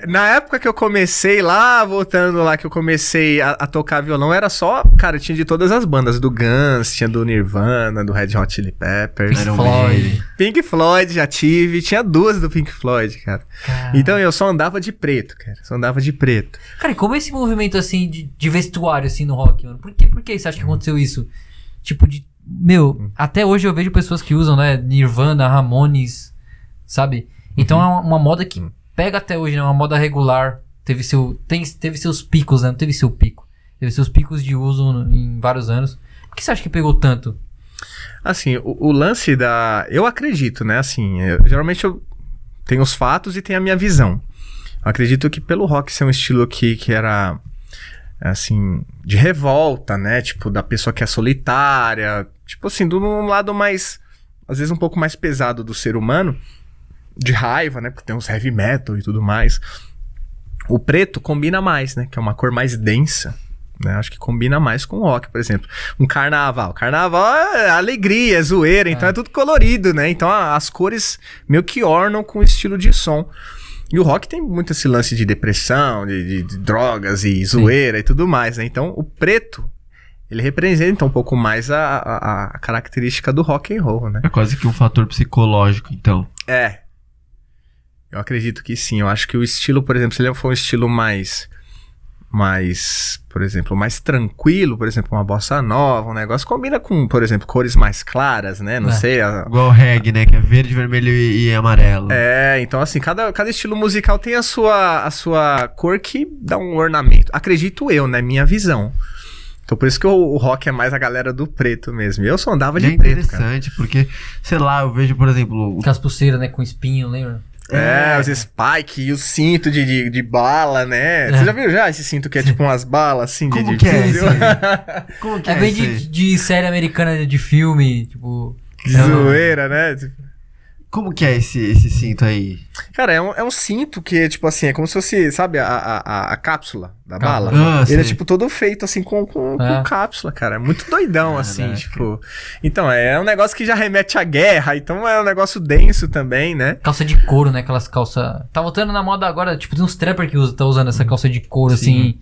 Na época que eu comecei lá, voltando lá, que eu comecei a tocar violão, era só... Cara, tinha de todas as bandas. Do Guns, tinha do Nirvana, do Red Hot Chili Peppers. Pink Floyd já tive. Tinha duas do Pink Floyd, cara. Então eu só andava de preto, cara. Cara, e como é esse movimento, assim, de vestuário, assim, no rock, mano? Por que você acha que aconteceu isso? Tipo de... até hoje eu vejo pessoas que usam, né? Nirvana, Ramones, sabe? Então é uma moda que pega até hoje, né? Uma moda regular. Teve seus picos, né? Não teve seu pico. Teve seus picos de uso em vários anos. Por que você acha que pegou tanto? Assim, o lance eu acredito, né? Assim, geralmente eu tenho os fatos e tenho a minha visão. Eu acredito que pelo rock ser um estilo que era... assim, de revolta, né? Tipo, da pessoa que é solitária. Tipo assim, de um lado mais... às vezes um pouco mais pesado do ser humano. De raiva, né? Porque tem uns heavy metal e tudo mais. O preto combina mais, né? Que é uma cor mais densa. Né? Acho que combina mais com o rock, por exemplo. Um carnaval. Carnaval é alegria, é zoeira. Então é tudo colorido, né? Então as cores meio que ornam com o estilo de som. E o rock tem muito esse lance de depressão, de drogas e zoeira e tudo mais, né? Então, o preto, ele representa um pouco mais a característica do rock and roll, né? É quase que um fator psicológico, então. Eu acredito que sim. Eu acho que o estilo, por exemplo, se ele for um estilo mais, por exemplo, mais tranquilo, por exemplo, uma bossa nova, um negócio, combina com, por exemplo, cores mais claras, né? Não sei. Igual o reggae, né? Que é verde, vermelho e amarelo. Então assim, cada estilo musical tem a sua cor que dá um ornamento. Acredito eu, né? Minha visão. Então por isso que o rock é mais a galera do preto mesmo. Eu só andava de preto, cara. É interessante, porque, sei lá, eu vejo, por exemplo... Aquelas pulseiras, né? Com espinho, lembra? Os spike e o cinto de bala, né? Você já viu esse cinto que é tipo umas balas assim? Como que é isso? Como que é bem de série americana de filme, tipo... De zoeira, né? Como que é esse cinto aí? Cara, é um cinto que, tipo assim, é como se fosse, sabe, a cápsula da bala? sei. Ele é, tipo, todo feito, assim, com cápsula, cara. É muito doidão, assim, tipo... Então, é um negócio que já remete à guerra, então é um negócio denso também, né? Calça de couro, né? Aquelas calças... Tá voltando na moda agora, tipo, tem uns trapper que tá usando essa calça de couro, assim...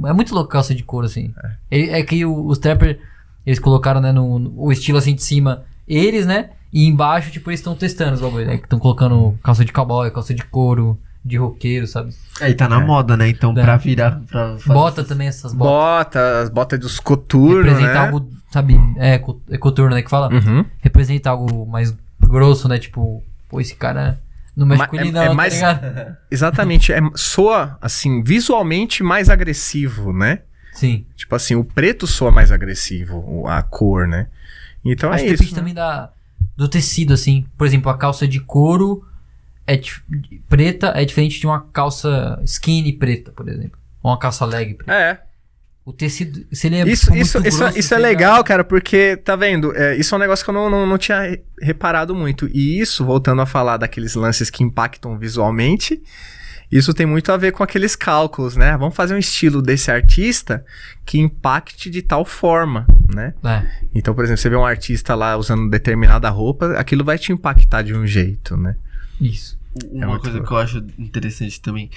É muito louco calça de couro, assim. É que os trapper, eles colocaram, né, o estilo, assim, de cima, eles, né? E embaixo, tipo, eles estão testando os bagulhos, né? Que estão colocando calça de cowboy, calça de couro, de roqueiro, sabe? Aí tá na moda, né? Então, pra virar... Bota também essas botas. As botas dos coturnos, Representa né? algo, sabe? É coturno, né? Que fala? Uhum. Representa algo mais grosso, né? Tipo, pô, esse cara não mexe com ele não, mais, tá ligado? Exatamente. Soa, assim, visualmente mais agressivo, né? Sim. Tipo assim, o preto soa mais agressivo, a cor, né? Então Acho é que isso, depende também do tecido, assim. Por exemplo, a calça de couro preta é diferente de uma calça skinny preta, por exemplo. Ou uma calça leg preta. É. O tecido, se ele é Isso grosso, é legal, cara, porque, tá vendo? Isso é um negócio que eu não tinha reparado muito. E isso, voltando a falar daqueles lances que impactam visualmente, isso tem muito a ver com aqueles cálculos, né? Vamos fazer um estilo desse artista que impacte de tal forma, né? Então, por exemplo, você vê um artista lá usando determinada roupa, aquilo vai te impactar de um jeito, né? Isso. Uma coisa que eu acho interessante também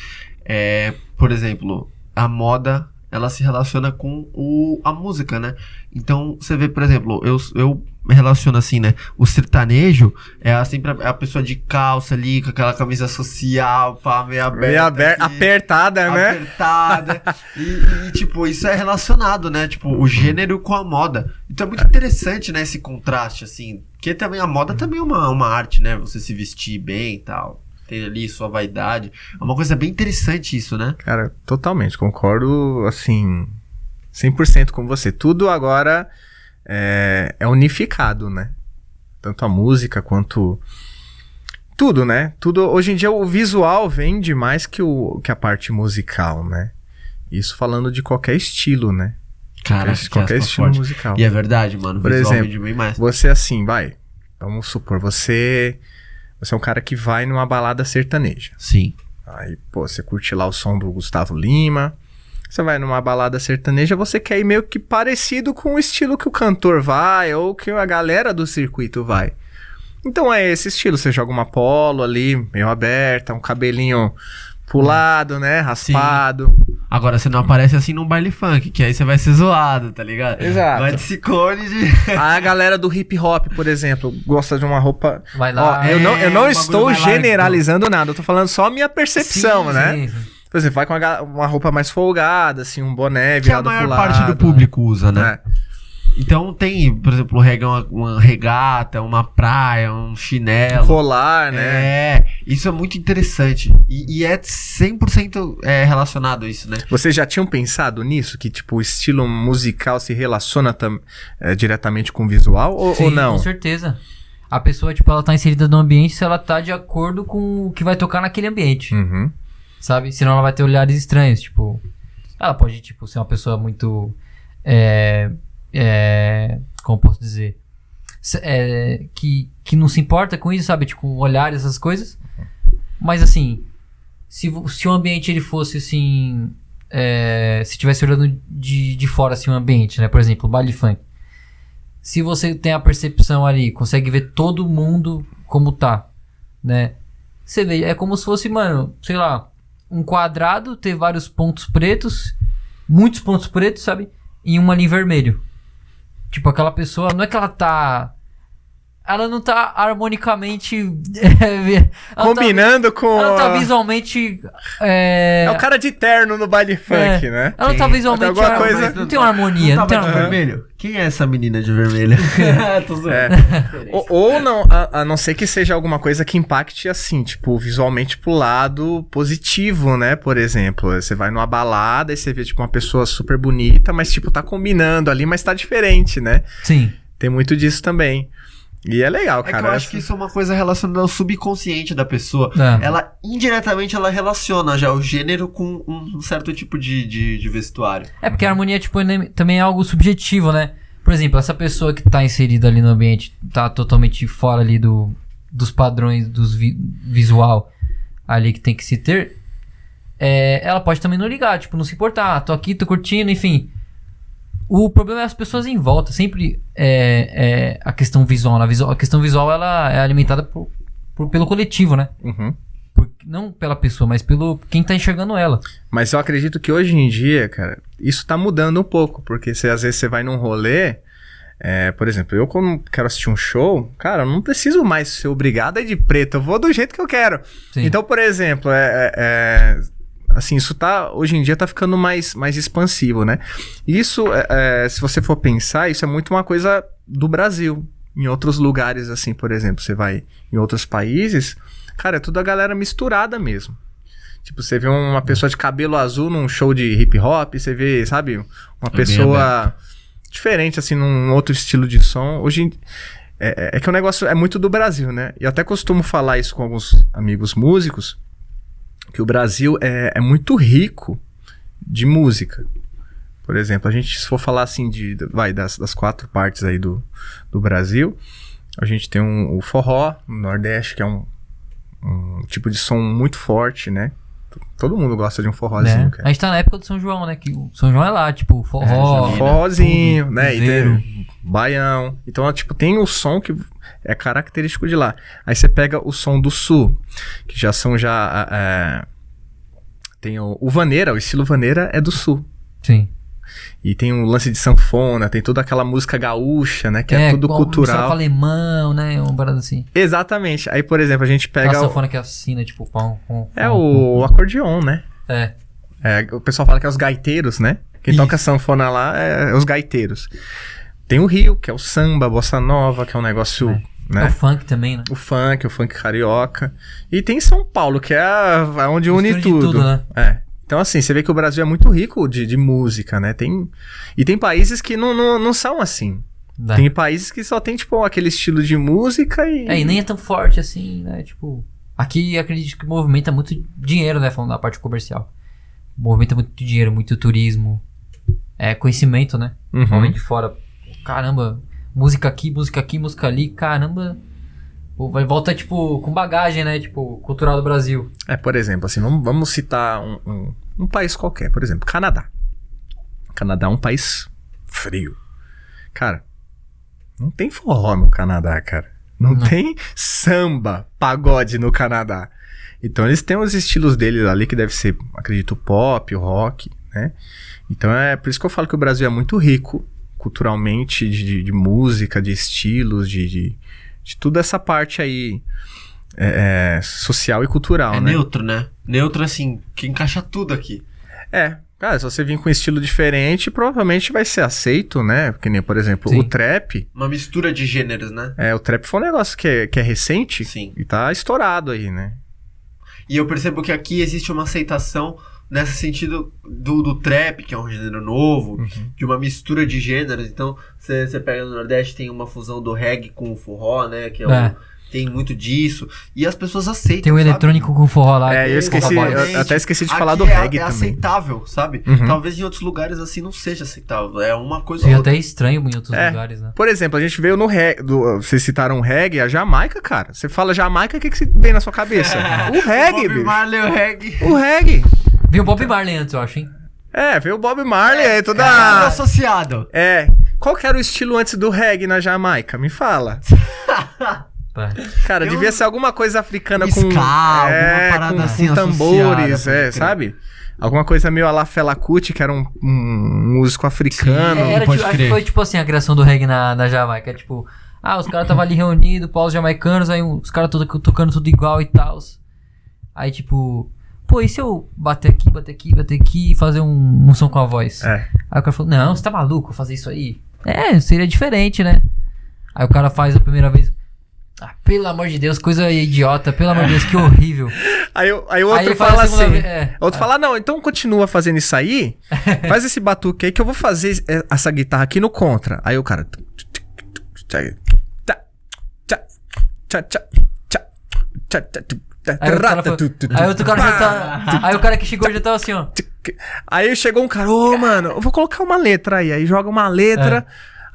é, por exemplo, a moda, ela se relaciona com a música, né? Então, você vê, por exemplo, eu relaciono assim, né? O sertanejo é sempre a pessoa de calça ali, com aquela camisa social, pá, meio aberta. Apertada, né? Apertada. e, tipo, isso é relacionado, né? Tipo, o gênero com a moda. Então é muito interessante, né? Esse contraste, assim. Porque também a moda também é uma arte, né? Você se vestir bem e tal. Ter ali sua vaidade. É uma coisa bem interessante isso, né? Cara, totalmente. Concordo, assim, 100% com você. Tudo agora é unificado, né? Tanto a música quanto... Tudo, né? Tudo, hoje em dia o visual vende mais que a parte musical, né? Isso falando de qualquer estilo, né? Caraca, qualquer estilo musical. E é verdade, mano. Por visual exemplo, vende bem mais. Você assim, vamos supor, você é um cara que vai numa balada sertaneja. Sim. Aí, pô, você curte lá o som do Gustavo Lima. Você vai numa balada sertaneja, você quer ir meio que parecido com o estilo que o cantor vai ou que a galera do circuito vai. Então é esse estilo, você joga uma polo ali, meio aberta, um cabelinho pulado, né, raspado. Sim. Agora você não aparece assim num baile funk, que aí você vai ser zoado, tá ligado? Exato. Vai de ciclone de... A galera do hip hop, por exemplo, gosta de uma roupa... Vai lá. Ó, eu não estou bagulho mais generalizando nada, eu tô falando só a minha percepção, Sim, né? sim. Por exemplo, vai com uma roupa mais folgada, assim, um boné Que a virado pro maior lado. parte do público usa, né? É. Então tem, por exemplo, uma regata, uma praia, um chinelo. Colar, né? Isso é muito interessante. E é 100% relacionado a isso, né? Vocês já tinham pensado nisso? Que, tipo, o estilo musical se relaciona diretamente com o visual? Sim, ou não? com certeza. A pessoa, tipo, ela tá inserida no ambiente se ela tá de acordo com o que vai tocar naquele ambiente. Uhum. Sabe? Senão ela vai ter olhares estranhos, tipo... Ela pode, tipo, ser uma pessoa muito... como posso dizer? Que não se importa com isso, sabe? Tipo, olhar essas coisas. Mas, assim... Se o ambiente, ele fosse, assim... se estivesse olhando de fora, assim, o ambiente, né? Por exemplo, baile funk. Se você tem a percepção ali, consegue ver todo mundo como tá, né? Você vê, é como se fosse, mano, sei lá... Um quadrado, ter vários pontos pretos, muitos pontos pretos, sabe? E uma linha vermelho. Tipo, aquela pessoa, não é que ela tá... Ela não tá harmonicamente... Combinando com... Ela tá visualmente... É o cara de terno no baile funk, né? Ela tá visualmente... alguma coisa... Não tem uma harmonia, não tem uma harmonia. Vermelho? Quem é essa menina de vermelho? Tô zoando. Ou não, a não ser que seja alguma coisa que impacte assim, tipo, visualmente pro lado positivo, né? Por exemplo, você vai numa balada e você vê, tipo, uma pessoa super bonita, mas, tipo, tá combinando ali, mas tá diferente, né? Sim. Tem muito disso também. E é legal, cara. Que eu acho que isso é uma coisa relacionada ao subconsciente da pessoa. Ela, indiretamente, ela relaciona já o gênero com um certo tipo de vestuário. Porque a harmonia, tipo, também é algo subjetivo, né? Por exemplo, essa pessoa que tá inserida ali no ambiente, tá totalmente fora ali dos padrões dos visual ali que tem que se ter, ela pode também não ligar, tipo, não se importar, tô aqui, tô curtindo, enfim. O problema é as pessoas em volta, sempre a questão visual. A questão visual, ela é alimentada pelo coletivo, né? Uhum. Não pela pessoa, mas pelo quem tá enxergando ela. Mas eu acredito que hoje em dia, cara, isso tá mudando um pouco, porque às vezes você vai num rolê, por exemplo, eu quando quero assistir um show, cara, eu não preciso mais ser obrigado a ir de preto, eu vou do jeito que eu quero. Sim. Então, por exemplo, assim, isso hoje em dia tá ficando mais expansivo, né? Isso, se você for pensar, isso é muito uma coisa do Brasil. Em outros lugares, assim, por exemplo, você vai em outros países, cara, é tudo a galera misturada mesmo. Tipo, você vê uma pessoa de cabelo azul num show de hip hop, você vê, sabe, uma pessoa diferente, assim, num outro estilo de som. Hoje, é que o negócio é muito do Brasil, né? E eu até costumo falar isso com alguns amigos músicos, que o Brasil é muito rico de música. Por exemplo, a gente, se for falar assim das 4 partes aí do Brasil, a gente tem o forró no Nordeste, que é um tipo de som muito forte, né? Todo mundo gosta de um forrozinho, cara. A gente tá na época do São João, né? Que o São João é lá, tipo, forró. Forrozinho, né? Cruzeiro. E tem baião. Então, tipo, tem o som que é característico de lá. Aí você pega o som do Sul, que já são tem o vaneira, o estilo vaneira é do Sul. Sim. E tem um lance de sanfona, tem toda aquela música gaúcha, né? Que é tudo cultural. Com alemão, né? Uma parada assim. Exatamente. Aí, por exemplo, a gente pega... Aquela sanfona que assina, tipo, pão. O acordeon, né? É. O pessoal fala que é os gaiteiros, né? Quem toca sanfona lá é os gaiteiros. Tem o Rio, que é o samba, a bossa nova, que é um negócio... Né? É o funk também, né? O funk carioca. E tem São Paulo, que é onde une tudo. Né? Então, assim, você vê que o Brasil é muito rico de música, né? E tem países que não são assim. Tem países que só tem, tipo, aquele estilo de música e... e nem é tão forte assim, né? Tipo, aqui acredito que movimenta muito dinheiro, né? Falando da parte comercial. Movimenta muito dinheiro, muito turismo. Conhecimento, né? Uhum. De fora. Caramba, música aqui, música ali. Caramba... Volta, tipo, com bagagem, né? Tipo, cultural do Brasil. Por exemplo, assim, vamos citar um país qualquer. Por exemplo, Canadá. Canadá é um país frio. Cara, não tem forró no Canadá, cara. Não tem samba, pagode no Canadá. Então, eles têm os estilos deles ali, que deve ser, acredito, o pop, o rock, né? Então, é por isso que eu falo que o Brasil é muito rico culturalmente de música, de estilos, de toda essa parte aí social e cultural, né? Neutro, né? Neutro, assim, que encaixa tudo aqui. Cara, se você vir com um estilo diferente, provavelmente vai ser aceito, né? Porque nem, por exemplo, Sim. o trap... Uma mistura de gêneros, né? O trap foi um negócio que é recente. Sim. E tá estourado aí, né? E eu percebo que aqui existe uma aceitação nesse sentido do trap, que é um gênero novo, de uma mistura de gêneros. Então, você pega no Nordeste, tem uma fusão do reggae com o forró, né? Que tem muito disso. E as pessoas aceitam, tem o eletrônico com forró lá. Eu até esqueci de falar do aqui reggae também. Aceitável, sabe? Talvez em outros lugares assim não seja aceitável. É uma coisa... É até estranho em outros lugares, né? Por exemplo, a gente veio no reggae... Vocês citaram o reggae, a Jamaica, cara. Você fala Jamaica, o que vem na sua cabeça? O reggae, bicho. Bob Marley, o reggae. O reggae. Viu o Bob Marley antes, eu acho, hein? Veio o Bob Marley, aí toda... associado. Qual que era o estilo antes do reggae na Jamaica? Me fala. Cara, devia ser alguma coisa africana com... alguma parada assim com tambores, sabe? Alguma coisa meio a la Fela Kuti, que era um músico africano. Foi tipo assim, a criação do reggae na Jamaica. Tipo, os caras estavam ali reunidos, os jamaicanos, aí os caras tocando tudo igual e tal. Aí tipo... Pô, e se eu bater aqui e fazer um som com a voz? Aí o cara falou, não, você tá maluco fazer isso aí? Seria diferente, né? Aí o cara faz a primeira vez... pelo amor de Deus, coisa idiota, pelo amor de Deus, que horrível. Aí o outro fala assim... outro fala, não, então continua fazendo isso aí, faz esse batuque aí que eu vou fazer essa guitarra aqui no contra. Aí o cara... Aí o cara que chegou já tava assim, ó. Aí chegou um cara, mano, eu vou colocar uma letra aí joga uma letra,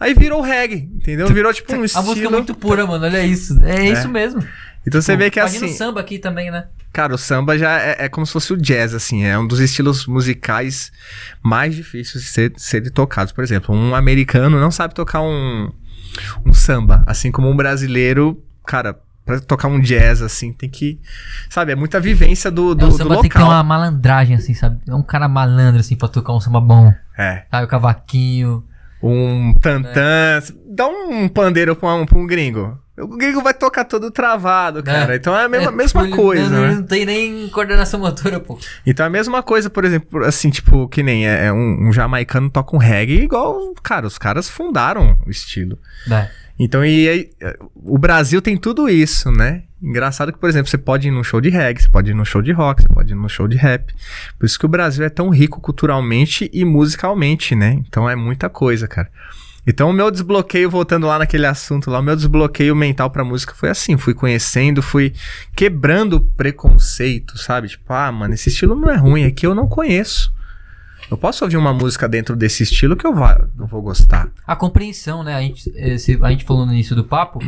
aí virou reggae, entendeu? Virou tipo um estilo... A música é muito pura, mano, olha isso, isso mesmo. Então você vê que Imagina assim... o samba aqui também, né? Cara, o samba já é como se fosse o jazz, assim. É um dos estilos musicais mais difíceis de serem tocados. Por exemplo, um americano não sabe tocar um samba. Assim como um brasileiro, cara, pra tocar um jazz, assim, tem que... Sabe, é muita vivência do O samba local. tem que ter uma malandragem, assim, sabe? É um cara malandro, assim, pra tocar um samba bom. É. Sabe, o cavaquinho. Um tantã. Dá um pandeiro pra um gringo. O gringo vai tocar todo travado, cara. Então é a mesma tipo, coisa, não, né? não tem nem coordenação motora, pô. Então é a mesma coisa, por exemplo, assim, tipo, que nem um jamaicano toca um reggae igual, cara, os caras fundaram o estilo. É. Então, e aí, o Brasil tem tudo isso, né? Engraçado que, por exemplo, você pode ir num show de reggae, você pode ir num show de rock, você pode ir num show de rap. Por isso que o Brasil é tão rico culturalmente e musicalmente, né? Então é muita coisa, cara. Então o meu desbloqueio, voltando lá naquele assunto lá, o meu desbloqueio mental pra música foi assim, fui conhecendo, fui quebrando preconceito, sabe? Tipo, mano, esse estilo não é ruim, é que eu não conheço. Eu posso ouvir uma música dentro desse estilo que eu não vou gostar. A compreensão, né? A gente falou no início do papo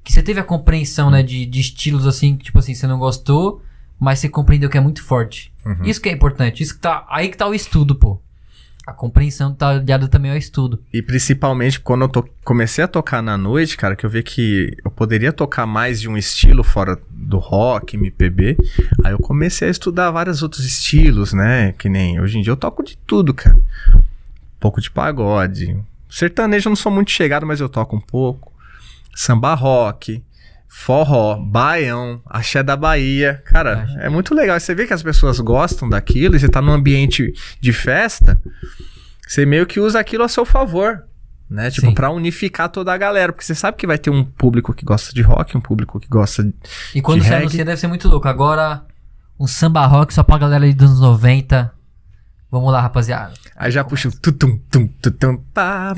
que você teve a compreensão, né, de estilos assim, que, tipo assim, você não gostou, mas você compreendeu que é muito forte. Uhum. Isso que é importante. Isso que tá, aí que tá o estudo, pô. A compreensão tá ligada também ao estudo. E principalmente quando eu comecei a tocar na noite, cara, que eu vi que eu poderia tocar mais de um estilo fora do rock, MPB. Aí eu comecei a estudar vários outros estilos, né? Que nem hoje em dia eu toco de tudo, cara. Um pouco de pagode. Sertanejo eu não sou muito chegado, mas eu toco um pouco. Samba rock, forró, baião, axé da Bahia. Cara, é muito legal. Você vê que as pessoas gostam daquilo e você tá num ambiente de festa, você meio que usa aquilo a seu favor, né? Tipo, Sim. pra unificar toda a galera. Porque você sabe que vai ter um público que gosta de rock, um público que gosta de E quando de você reggae. anuncia deve ser muito louco. Agora, um samba rock só pra galera aí dos anos 90. Vamos lá, rapaziada. Aí já puxa o tutum, pá,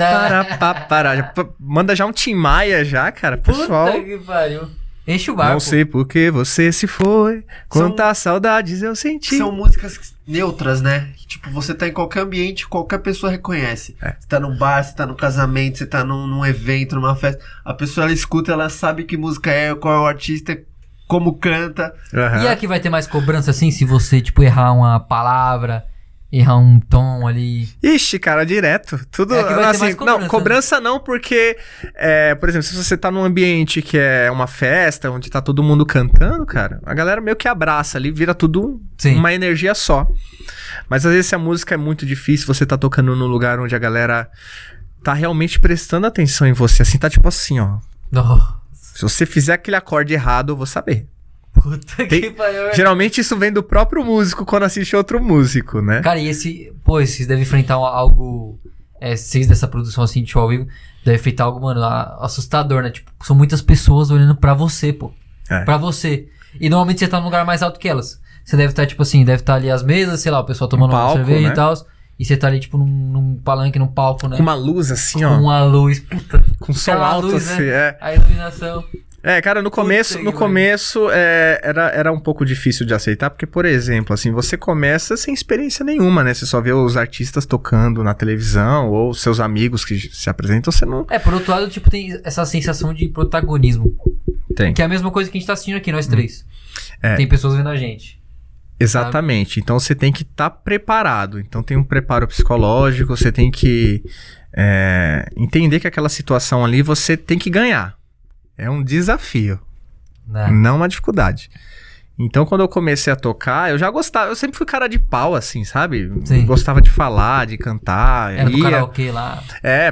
para. Manda já um Tim Maia já, cara, pessoal. Puta que pariu. Enche o barco. Não sei por que você se foi, quantas saudades eu senti. São músicas neutras, né? Tipo, você tá em qualquer ambiente, qualquer pessoa reconhece. Você tá num bar, você tá num casamento, você tá num evento, numa festa. A pessoa, ela escuta, ela sabe que música é, qual é o artista, como canta. Uhum. E aqui vai ter mais cobrança assim, se você, tipo, errar uma palavra, errar um tom ali. Ixi, cara, direto. Tudo É que vai ter assim. mais cobrança, Não, cobrança não, porque, por exemplo, se você tá num ambiente que é uma festa, onde tá todo mundo cantando, cara, a galera meio que abraça ali, vira tudo Sim. uma energia só. Mas às vezes se a música é muito difícil, você tá tocando num lugar onde a galera tá realmente prestando atenção em você, assim, tá tipo assim, ó. Oh, Se você fizer aquele acorde errado, eu vou saber. puta que Tem- pariu. Geralmente isso vem do próprio músico quando assiste outro músico, né? Cara, e vocês devem enfrentar algo, vocês dessa produção assim de show ao vivo, devem enfrentar algo, mano, assustador, né? Tipo, são muitas pessoas olhando pra você, pô. É. Pra você. E normalmente você tá num lugar mais alto que elas. Você deve estar, tipo assim, deve estar ali as mesas, sei lá, o pessoal tomando uma palco, cerveja né? e tal. E você tá ali, tipo, num palanque, num palco, né? Com uma luz assim, Com ó. uma luz, puta. Com som aquela alto luz, assim, né? A iluminação. Cara, no começo, que era um pouco difícil de aceitar, porque, por exemplo, assim, você começa sem experiência nenhuma, né? Você só vê os artistas tocando na televisão, ou seus amigos que se apresentam, você não Por outro lado, tipo, tem essa sensação de protagonismo. tem. Que é a mesma coisa que a gente tá assistindo aqui, nós três. É. Tem pessoas vendo a gente. Exatamente. Então você tem que estar preparado. Então tem um preparo psicológico, você tem que entender que aquela situação ali você tem que ganhar. É um desafio, Né? não uma dificuldade. Então quando eu comecei a tocar, eu já gostava, eu sempre fui cara de pau, assim, sabe? Sim. Gostava de falar, de cantar. Era do ia, karaokê lá.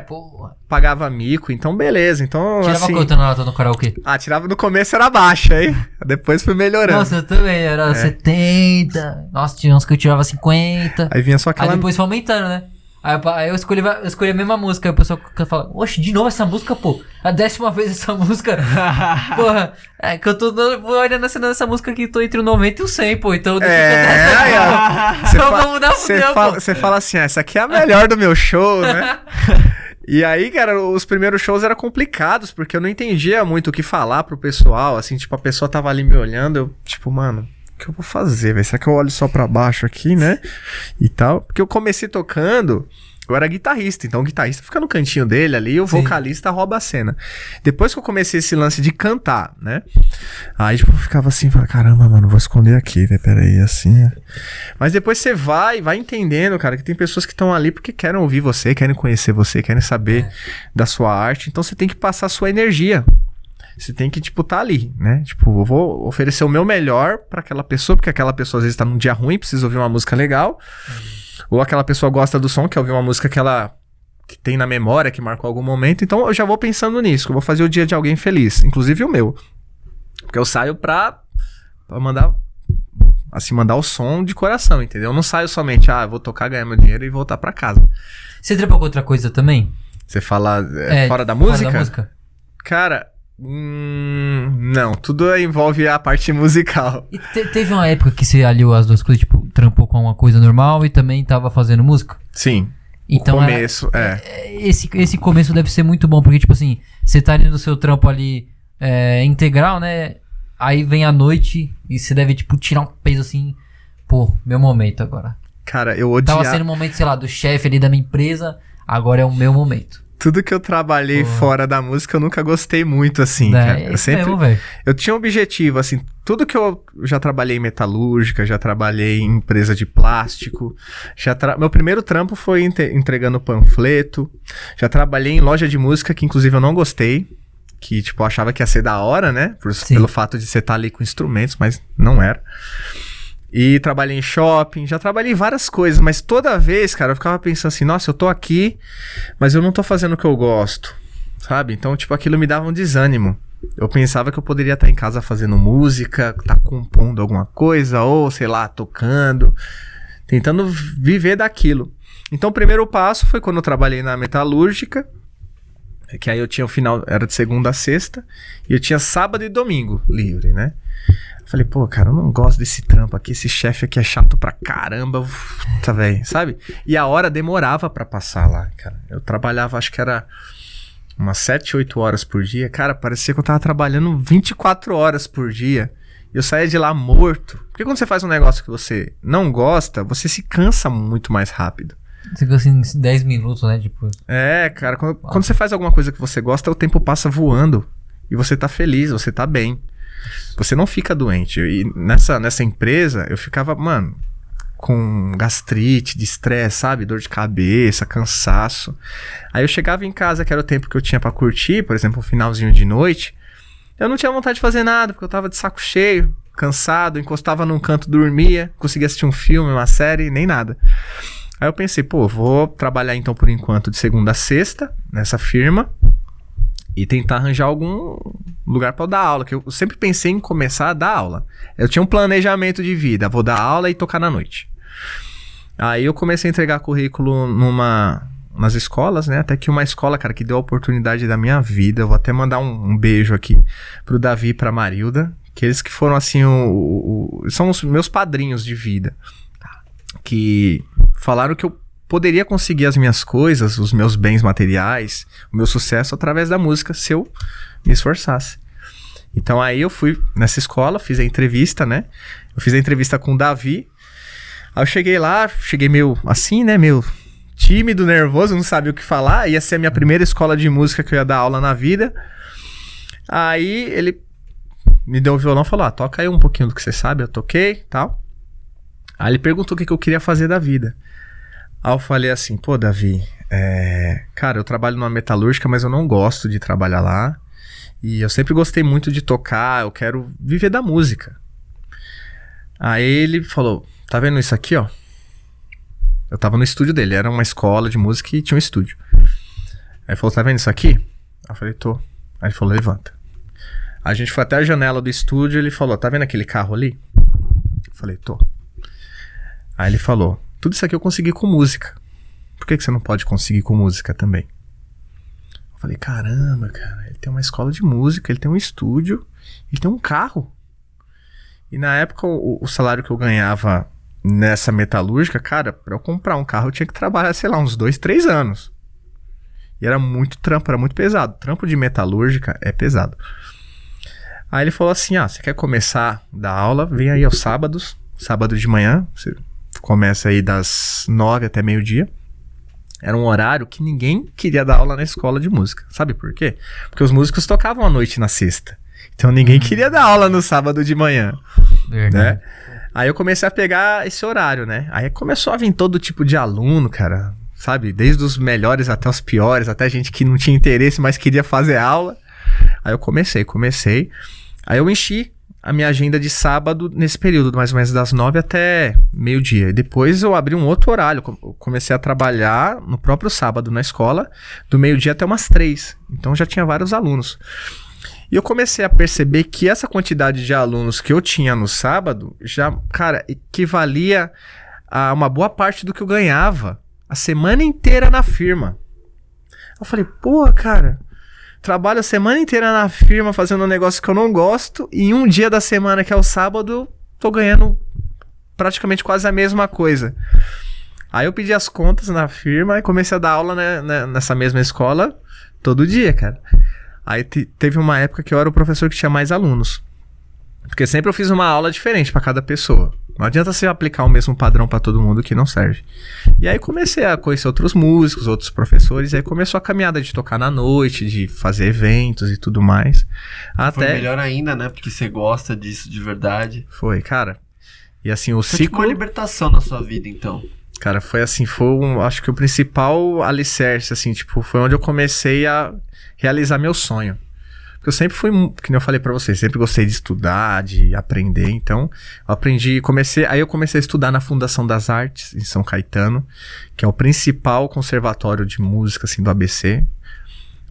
Porra. Pagava mico, então beleza. Então, Tirava assim... quanto na nota no karaokê? tirava no começo era baixa, aí depois foi melhorando. Nossa, eu também, era 70. Nossa, tinha uns que eu tirava 50. Aí vinha só aquela... Aí depois foi aumentando, né? Aí eu escolhi a mesma música. Aí o pessoal fala, oxe, de novo essa música, pô. A 10ª vez essa música. Porra, que eu tô olhando essa música aqui, tô entre o 90 e o 100, pô. Então deixa eu cantar vamos dar fudeu, pô. Você fala assim, essa aqui é a melhor do meu show, né? E aí, cara, os primeiros shows eram complicados, porque eu não entendia muito o que falar pro pessoal, assim, tipo, a pessoa tava ali me olhando, eu, tipo, mano, o que eu vou fazer, velho? Será que eu olho só pra baixo aqui, né? E tal. Porque eu comecei tocando eu era guitarrista, então o guitarrista fica no cantinho dele ali e o vocalista rouba a cena. Depois que eu comecei esse lance de cantar, né? Aí, tipo, eu ficava assim, falava, caramba, mano, vou esconder aqui, velho, peraí, assim. Mas depois você vai entendendo, cara, que tem pessoas que estão ali porque querem ouvir você, querem conhecer você, querem saber da sua arte, então você tem que passar a sua energia. Você tem que, tipo, tá ali, né? Tipo, eu vou oferecer o meu melhor pra aquela pessoa, porque aquela pessoa às vezes tá num dia ruim, precisa ouvir uma música legal. Ou aquela pessoa gosta do som, quer ouvir uma música que tem na memória, que marcou algum momento. Então eu já vou pensando nisso, que eu vou fazer o dia de alguém feliz, inclusive o meu. Porque eu saio pra mandar o som de coração, entendeu? Eu não saio somente, vou tocar, ganhar meu dinheiro e voltar pra casa. Você trampa com outra coisa também? Você fala fora da música? Fora da música? Cara, não, tudo envolve a parte musical. E teve uma época que você aliou as duas coisas, tipo, trampou com uma coisa normal e também tava fazendo música? Sim. Então, o começo, esse começo deve ser muito bom, porque, tipo assim, você tá ali no seu trampo ali integral, né? Aí vem a noite e você deve, tipo, tirar um peso assim, pô, meu momento agora. Cara, eu odiava. Tava sendo o momento, sei lá, do chefe ali da minha empresa, agora é o meu momento. Tudo que eu trabalhei fora da música eu nunca gostei muito, assim, cara. Eu sempre... mesmo, eu tinha um objetivo, assim, tudo que eu já trabalhei em metalúrgica, já trabalhei em empresa de plástico, meu primeiro trampo foi entregando panfleto, já trabalhei em loja de música, que inclusive eu não gostei, que, tipo, eu achava que ia ser da hora, né, pelo fato de você estar ali com instrumentos, mas não era. E trabalhei em shopping, já trabalhei em várias coisas, mas toda vez, cara, eu ficava pensando assim, nossa, eu tô aqui, mas eu não tô fazendo o que eu gosto, sabe? Então, tipo, aquilo me dava um desânimo. Eu pensava que eu poderia estar em casa fazendo música, tá compondo alguma coisa, ou, sei lá, tocando, tentando viver daquilo. Então, o primeiro passo foi quando eu trabalhei na metalúrgica, que aí eu tinha o final, era de segunda a sexta, e eu tinha sábado e domingo livre, né? Falei, pô, cara, eu não gosto desse trampo aqui, esse chefe aqui é chato pra caramba, tá, velho, sabe? E a hora demorava pra passar lá, cara. Eu trabalhava, acho que era umas 7, 8 horas por dia. Cara, parecia que eu tava trabalhando 24 horas por dia. E eu saía de lá morto. Porque quando você faz um negócio que você não gosta, você se cansa muito mais rápido. Você cansa em 10 minutos, né? Tipo... cara, quando você faz alguma coisa que você gosta, o tempo passa voando. E você tá feliz, você tá bem. Você não fica doente. E nessa empresa, eu ficava, mano, com gastrite, de estresse, sabe? Dor de cabeça, cansaço. Aí eu chegava em casa, que era o tempo que eu tinha pra curtir, por exemplo, um finalzinho de noite. Eu não tinha vontade de fazer nada, porque eu tava de saco cheio, cansado, encostava num canto, dormia, conseguia assistir um filme, uma série, nem nada. Aí eu pensei, pô, vou trabalhar então por enquanto de segunda a sexta, nessa firma, e tentar arranjar algum lugar pra eu dar aula, que eu sempre pensei em começar a dar aula. Eu tinha um planejamento de vida, vou dar aula e tocar na noite. Aí eu comecei a entregar currículo nas escolas, né? Até que uma escola, cara, que deu a oportunidade da minha vida, eu vou até mandar um beijo aqui pro Davi e pra Marilda, que eles que foram assim, são os meus padrinhos de vida, que falaram que eu poderia conseguir as minhas coisas, os meus bens materiais, o meu sucesso através da música, se eu me esforçasse. Então aí eu fui nessa escola, fiz a entrevista, né? Eu fiz a entrevista com o Davi. Aí eu cheguei lá, meio assim, né? Meio tímido, nervoso, não sabia o que falar. Ia ser a minha primeira escola de música que eu ia dar aula na vida. Aí ele me deu o violão e falou, toca aí um pouquinho do que você sabe. Eu toquei e tal. Aí ele perguntou o que eu queria fazer da vida. Aí eu falei assim, pô, Davi, cara, eu trabalho numa metalúrgica, mas eu não gosto de trabalhar lá. E eu sempre gostei muito de tocar, eu quero viver da música. Aí ele falou, tá vendo isso aqui, ó? Eu tava no estúdio dele, era uma escola de música e tinha um estúdio. Aí ele falou, tá vendo isso aqui? Aí eu falei, tô. Aí ele falou, levanta. Aí a gente foi até a janela do estúdio e ele falou, tá vendo aquele carro ali? Eu falei, tô. Aí ele falou, tudo isso aqui eu consegui com música. Por que você não pode conseguir com música também? Eu falei, caramba, cara, ele tem uma escola de música, ele tem um estúdio, ele tem um carro. E na época o salário que eu ganhava nessa metalúrgica, cara, pra eu comprar um carro eu tinha que trabalhar, sei lá, uns 2, 3 anos. E era muito trampo, era muito pesado. Trampo de metalúrgica é pesado. Aí ele falou assim, você quer começar a dar aula? Vem aí aos sábados, sábado de manhã, você começa aí das 9 até meio-dia. era um horário que ninguém queria dar aula na escola de música. Sabe por quê? Porque os músicos tocavam à noite na sexta. Então ninguém queria dar aula no sábado de manhã. Verdade. Né? Aí eu comecei a pegar esse horário, né? Aí começou a vir todo tipo de aluno, cara. Sabe? Desde os melhores até os piores, até gente que não tinha interesse, mas queria fazer aula. Aí eu comecei. Aí eu enchi a minha agenda de sábado nesse período, mais ou menos das 9 até meio-dia. E depois eu abri um outro horário. Eu comecei a trabalhar no próprio sábado na escola, do meio-dia até umas 3. Então já tinha vários alunos. E eu comecei a perceber que essa quantidade de alunos que eu tinha no sábado já, cara, equivalia a uma boa parte do que eu ganhava a semana inteira na firma. Eu falei, pô, cara, trabalho a semana inteira na firma fazendo um negócio que eu não gosto e em um dia da semana, que é o sábado, eu tô ganhando praticamente quase a mesma coisa. Aí eu pedi as contas na firma e comecei a dar aula nessa mesma escola todo dia, cara. Aí teve uma época que eu era o professor que tinha mais alunos. Porque sempre eu fiz uma aula diferente para cada pessoa. Não adianta você aplicar o mesmo padrão para todo mundo, que não serve. E aí comecei a conhecer outros músicos, outros professores. E aí começou a caminhada de tocar na noite, de fazer eventos e tudo mais. Foi melhor ainda, né? Porque você gosta disso de verdade. Foi, cara. E assim, o foi ciclo... tipo uma libertação na sua vida, então. Cara, foi assim, acho que o principal alicerce, assim, tipo, foi onde eu comecei a realizar meu sonho. Eu sempre fui, que nem eu falei pra vocês, sempre gostei de estudar, de aprender, então eu aprendi, aí eu comecei a estudar na Fundação das Artes, em São Caetano, que é o principal conservatório de música, assim, do ABC.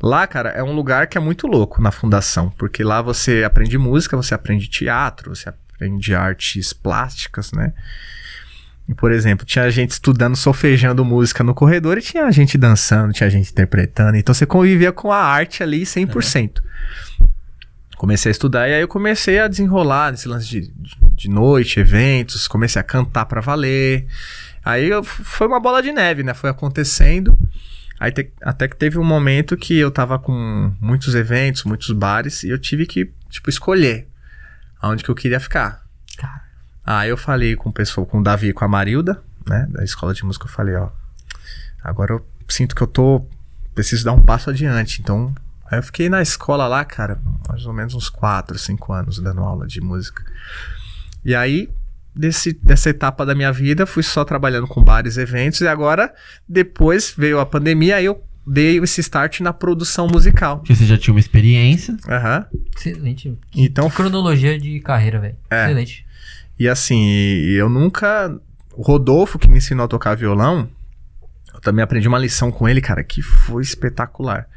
Lá, cara, é um lugar que é muito louco na fundação, porque lá você aprende música, você aprende teatro, você aprende artes plásticas, né? E, por exemplo, tinha gente estudando, solfejando música no corredor e tinha gente dançando, tinha gente interpretando. Então você convivia com a arte ali 100%. Comecei a estudar e aí eu comecei a desenrolar nesse lance de noite, eventos, comecei a cantar pra valer. Aí foi uma bola de neve, né? Foi acontecendo. Aí até que teve um momento que eu tava com muitos eventos, muitos bares e eu tive que, tipo, escolher aonde que eu queria ficar. Aí eu falei com o Davi e com a Marilda, né, da escola de música, eu falei, ó, agora eu sinto que eu preciso dar um passo adiante, então, aí eu fiquei na escola lá, cara, mais ou menos uns 4, 5 anos dando aula de música. E aí, dessa etapa da minha vida, fui só trabalhando com bares, eventos, e agora, depois veio a pandemia, aí eu dei esse start na produção musical. Porque você já tinha uma experiência. Aham. Excelente. Então, cronologia de carreira, velho. Excelente. E assim, eu nunca... O Rodolfo, que me ensinou a tocar violão, eu também aprendi uma lição com ele, cara, que foi espetacular.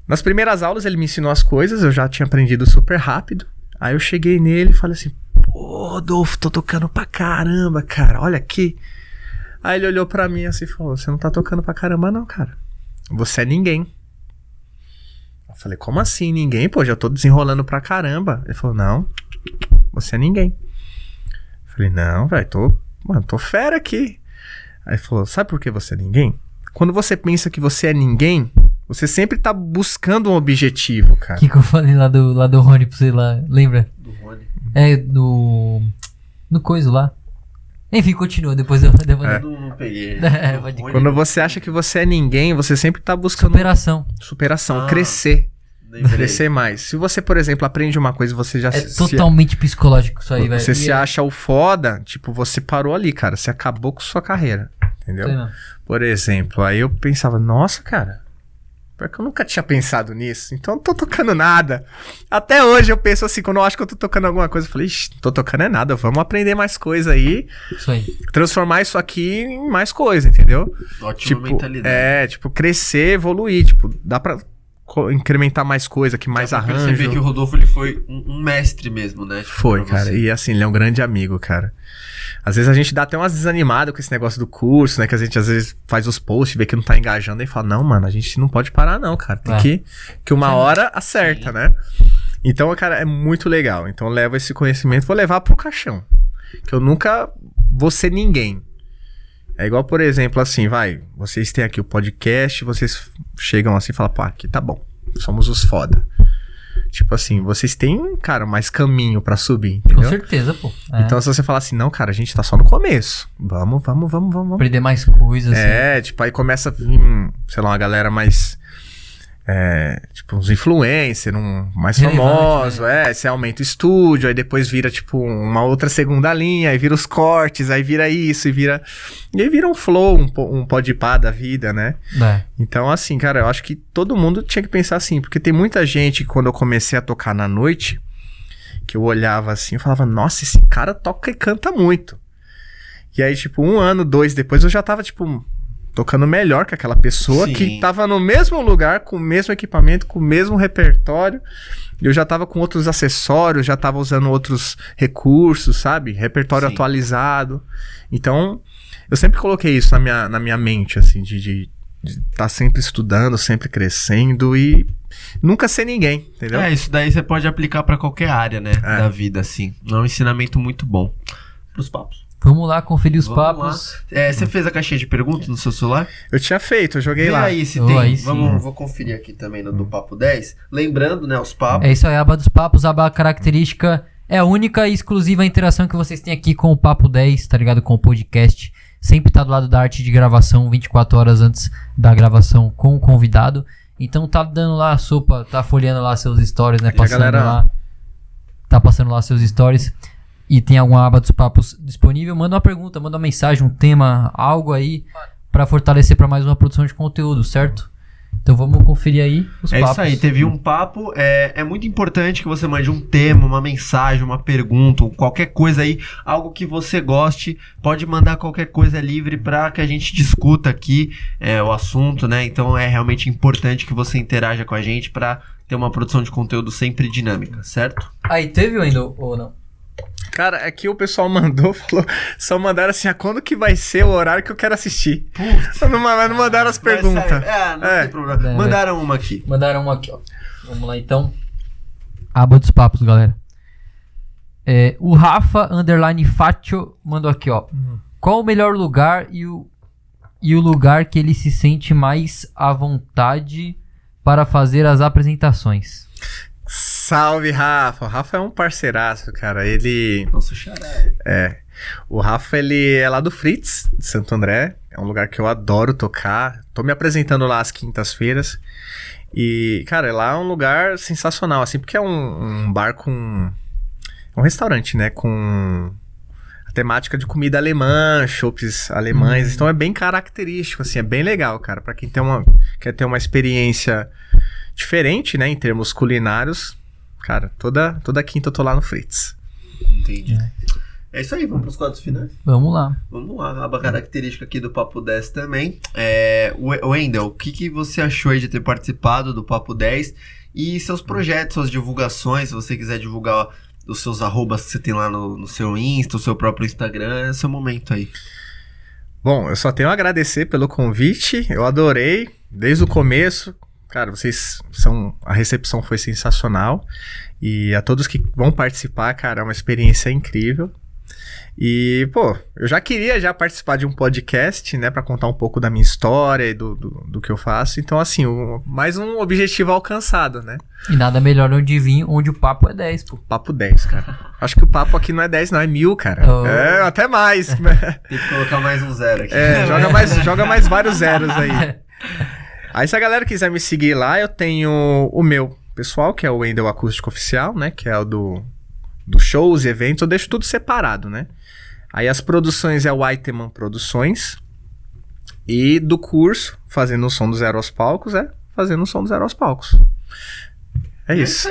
Nas primeiras aulas ele me ensinou as coisas, eu já tinha aprendido super rápido. Aí eu cheguei nele e falei assim, pô, Rodolfo, tô tocando pra caramba, cara, olha aqui. Aí ele olhou pra mim assim e falou, você não tá tocando pra caramba não, cara. Você é ninguém. Eu falei, como assim ninguém? Pô, já tô desenrolando pra caramba. Ele falou, não, você é ninguém. Eu falei, não, velho, tô fera aqui. Aí ele falou, sabe por que você é ninguém? Quando você pensa que você é ninguém, você sempre tá buscando um objetivo, cara. O que eu falei lá do Rony pra você lá, lembra? Do Rony. No coisa lá. Enfim, continua, depois eu... Não peguei. Quando você acha que você é ninguém, você sempre tá buscando... Superação, crescer. Crescer mais. Se você, por exemplo, aprende uma coisa, você já... É totalmente psicológico isso aí, velho. Você se acha o foda, tipo, você parou ali, cara. Você acabou com sua carreira, entendeu? Por exemplo, aí eu pensava, nossa, cara, porque eu nunca tinha pensado nisso, então não tô tocando nada. Até hoje eu penso assim, quando eu acho que eu tô tocando alguma coisa, eu falei, não tô tocando nada, vamos aprender mais coisa aí. Isso aí. Transformar isso aqui em mais coisa, entendeu? Ótima mentalidade. Crescer, evoluir, dá pra incrementar mais coisa, que mais arranjo. Você vê que o Rodolfo, ele foi um mestre mesmo, né? Foi, cara, e assim, ele é um grande amigo, cara. Às vezes a gente dá até umas desanimadas com esse negócio do curso, né? Que a gente às vezes faz os posts, vê que não tá engajando e fala, não, mano, a gente não pode parar não, cara. Tem que uma hora acerta, né? Então, cara, é muito legal. Então eu levo esse conhecimento, vou levar pro caixão. Que eu nunca vou ser ninguém. É igual, por exemplo, assim, vocês têm aqui o podcast, vocês chegam assim e falam, pô, aqui tá bom, somos os foda. Tipo assim, vocês têm, cara, mais caminho pra subir, Com entendeu? certeza, pô. Então se você falar assim, não, cara, a gente tá só no começo. Vamos. Aprender mais coisas. Tipo, aí começa a vir, sei lá, uma galera mais... tipo, uns influencers, mais Relevante, famoso, você aumenta o estúdio, aí depois vira, tipo, uma outra segunda linha, aí vira os cortes, aí vira isso, e aí vira um flow, um podpah da vida, né? Então, assim, cara, eu acho que todo mundo tinha que pensar assim, porque tem muita gente, quando eu comecei a tocar na noite, que eu olhava assim, eu falava, nossa, esse cara toca e canta muito. E aí, tipo, 1 ano, 2 depois, eu já tava, tipo... tocando melhor que aquela pessoa que tava no mesmo lugar, com o mesmo equipamento, com o mesmo repertório. Eu já tava com outros acessórios, já tava usando outros recursos, sabe? Repertório atualizado. Então, eu sempre coloquei isso na minha mente, assim, de estar sempre estudando, sempre crescendo e nunca ser ninguém, entendeu? Isso daí você pode aplicar pra qualquer área, né? Da vida, assim. É um ensinamento muito bom. Pros papos. Vamos lá conferir os papos. Você fez a caixinha de perguntas no seu celular? Eu tinha feito, eu joguei lá. Aí se tem. Vou conferir aqui também no do Papo 10. Lembrando, né, os papos. É isso aí, a aba dos papos, a aba característica é a única e exclusiva interação que vocês têm aqui com o Papo 10, tá ligado? Com o podcast. Sempre tá do lado da arte de gravação, 24 horas antes da gravação com o convidado. Então tá dando lá a sopa, tá folheando lá seus stories, né? Tá passando lá seus stories. E tem alguma aba dos papos disponível, manda uma pergunta, manda uma mensagem, um tema, algo aí pra fortalecer pra mais uma produção de conteúdo, certo? Então vamos conferir aí os papos. É isso aí, teve um papo, é muito importante que você mande um tema, uma mensagem, uma pergunta, qualquer coisa aí, algo que você goste, pode mandar qualquer coisa livre pra que a gente discuta aqui o assunto, né? Então é realmente importante que você interaja com a gente pra ter uma produção de conteúdo sempre dinâmica, certo? Aí teve ainda ou não? Cara, aqui o pessoal mandou, falou, só mandaram assim, quando que vai ser o horário que eu quero assistir? Putz. Não mandaram as perguntas. Não tem problema. Mandaram uma aqui. Mandaram uma aqui, ó. Vamos lá então. Aba dos papos, galera. O Rafa _Faccio mandou aqui, ó. Qual o melhor lugar e o lugar que ele se sente mais à vontade para fazer as apresentações? Salve, Rafa. O Rafa é um parceiraço, cara. Ele... Nossa, xará. O Rafa, ele é lá do Fritz, de Santo André. É um lugar que eu adoro tocar. Tô me apresentando lá às quintas-feiras. E, cara, lá é um lugar sensacional, assim, porque é um bar com... É um restaurante, né? Com a temática de comida alemã, chopps alemães. Então é bem característico, assim. É bem legal, cara. Pra quem quer ter uma experiência... diferente, né, em termos culinários. Cara, toda quinta eu tô lá no Fritz. Entendi. É isso aí, vamos pros quadros finais? Vamos lá. Vamos lá, a aba característica aqui do Papo 10 também. Wendel, o que você achou aí de ter participado do Papo 10 e seus projetos, suas divulgações, se você quiser divulgar os seus arrobas que você tem lá no seu Insta, o seu próprio Instagram, é seu momento aí. Bom, eu só tenho a agradecer pelo convite, eu adorei, desde o começo. Cara, a recepção foi sensacional. E a todos que vão participar, cara, é uma experiência incrível. E, pô, eu já queria participar de um podcast, né, pra contar um pouco da minha história e do que eu faço. Então, assim, mais um objetivo alcançado, né? E nada melhor onde vir, onde o papo é 10, pô. Papo 10, cara. Acho que o papo aqui não é 10, não, é 1000, cara. Até mais. Tem que colocar mais um zero aqui. Joga mais vários zeros aí. Aí se a galera quiser me seguir lá, eu tenho o meu pessoal, que é o Wendel Acústico Oficial, né? Que é o do shows e eventos. Eu deixo tudo separado, né? Aí as produções é o Aiteman Produções. E do curso, Fazendo o Som do Zero aos Palcos, Fazendo o Som do Zero aos Palcos. É isso.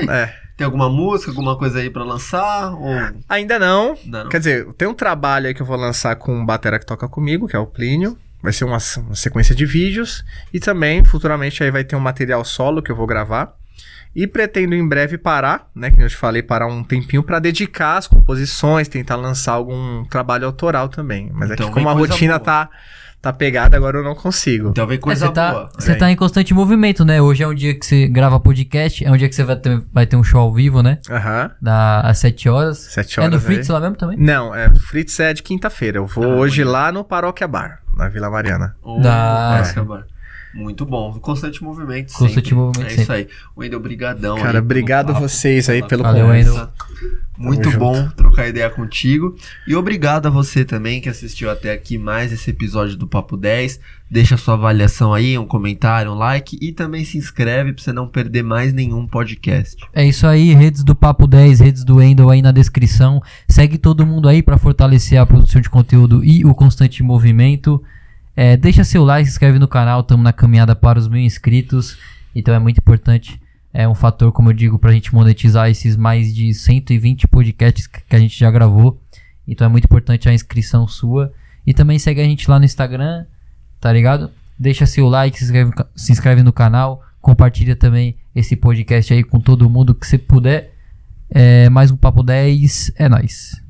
Tem alguma música, alguma coisa aí pra lançar? Ou... Ainda não. Quer dizer, tem um trabalho aí que eu vou lançar com um batera que toca comigo, que é o Plínio. Vai ser uma sequência de vídeos. E também, futuramente, aí vai ter um material solo que eu vou gravar. E pretendo em breve parar, né? Que eu te falei, parar um tempinho pra dedicar as composições, tentar lançar algum trabalho autoral também. Mas então, é que como a rotina tá pegada, agora eu não consigo. Então vem coisa boa. Você tá em constante movimento, né? Hoje é um dia que você grava podcast, é um dia que você vai ter um show ao vivo, né? Às 7 horas. 7 horas. É no Fritz lá mesmo também? Não, Fritz é de quinta-feira. Eu vou hoje lá no Paróquia Bar, na Vila Mariana. Paróquia Bar. Muito bom. Constante movimento Constante sempre. movimento É sempre. isso aí. Wendel, brigadão. Cara, aí obrigado pelo papo, vocês aí pelo Valeu, convite. Wendel. Muito Tamo bom trocar ideia contigo. E obrigado a você também que assistiu até aqui mais esse episódio do Papo 10. Deixa sua avaliação aí, um comentário, um like e também se inscreve pra você não perder mais nenhum podcast. É isso aí, redes do Papo 10, redes do Wendel aí na descrição. Segue todo mundo aí pra fortalecer a produção de conteúdo e o constante movimento. Deixa seu like, se inscreve no canal, estamos na caminhada para os 1000 inscritos. Então é muito importante, é um fator, como eu digo, pra gente monetizar esses mais de 120 podcasts que a gente já gravou. Então é muito importante a inscrição sua. E também segue a gente lá no Instagram, tá ligado? Deixa seu like, se inscreve no canal. Compartilha também esse podcast aí com todo mundo que você puder. Mais um Papo 10, é nóis.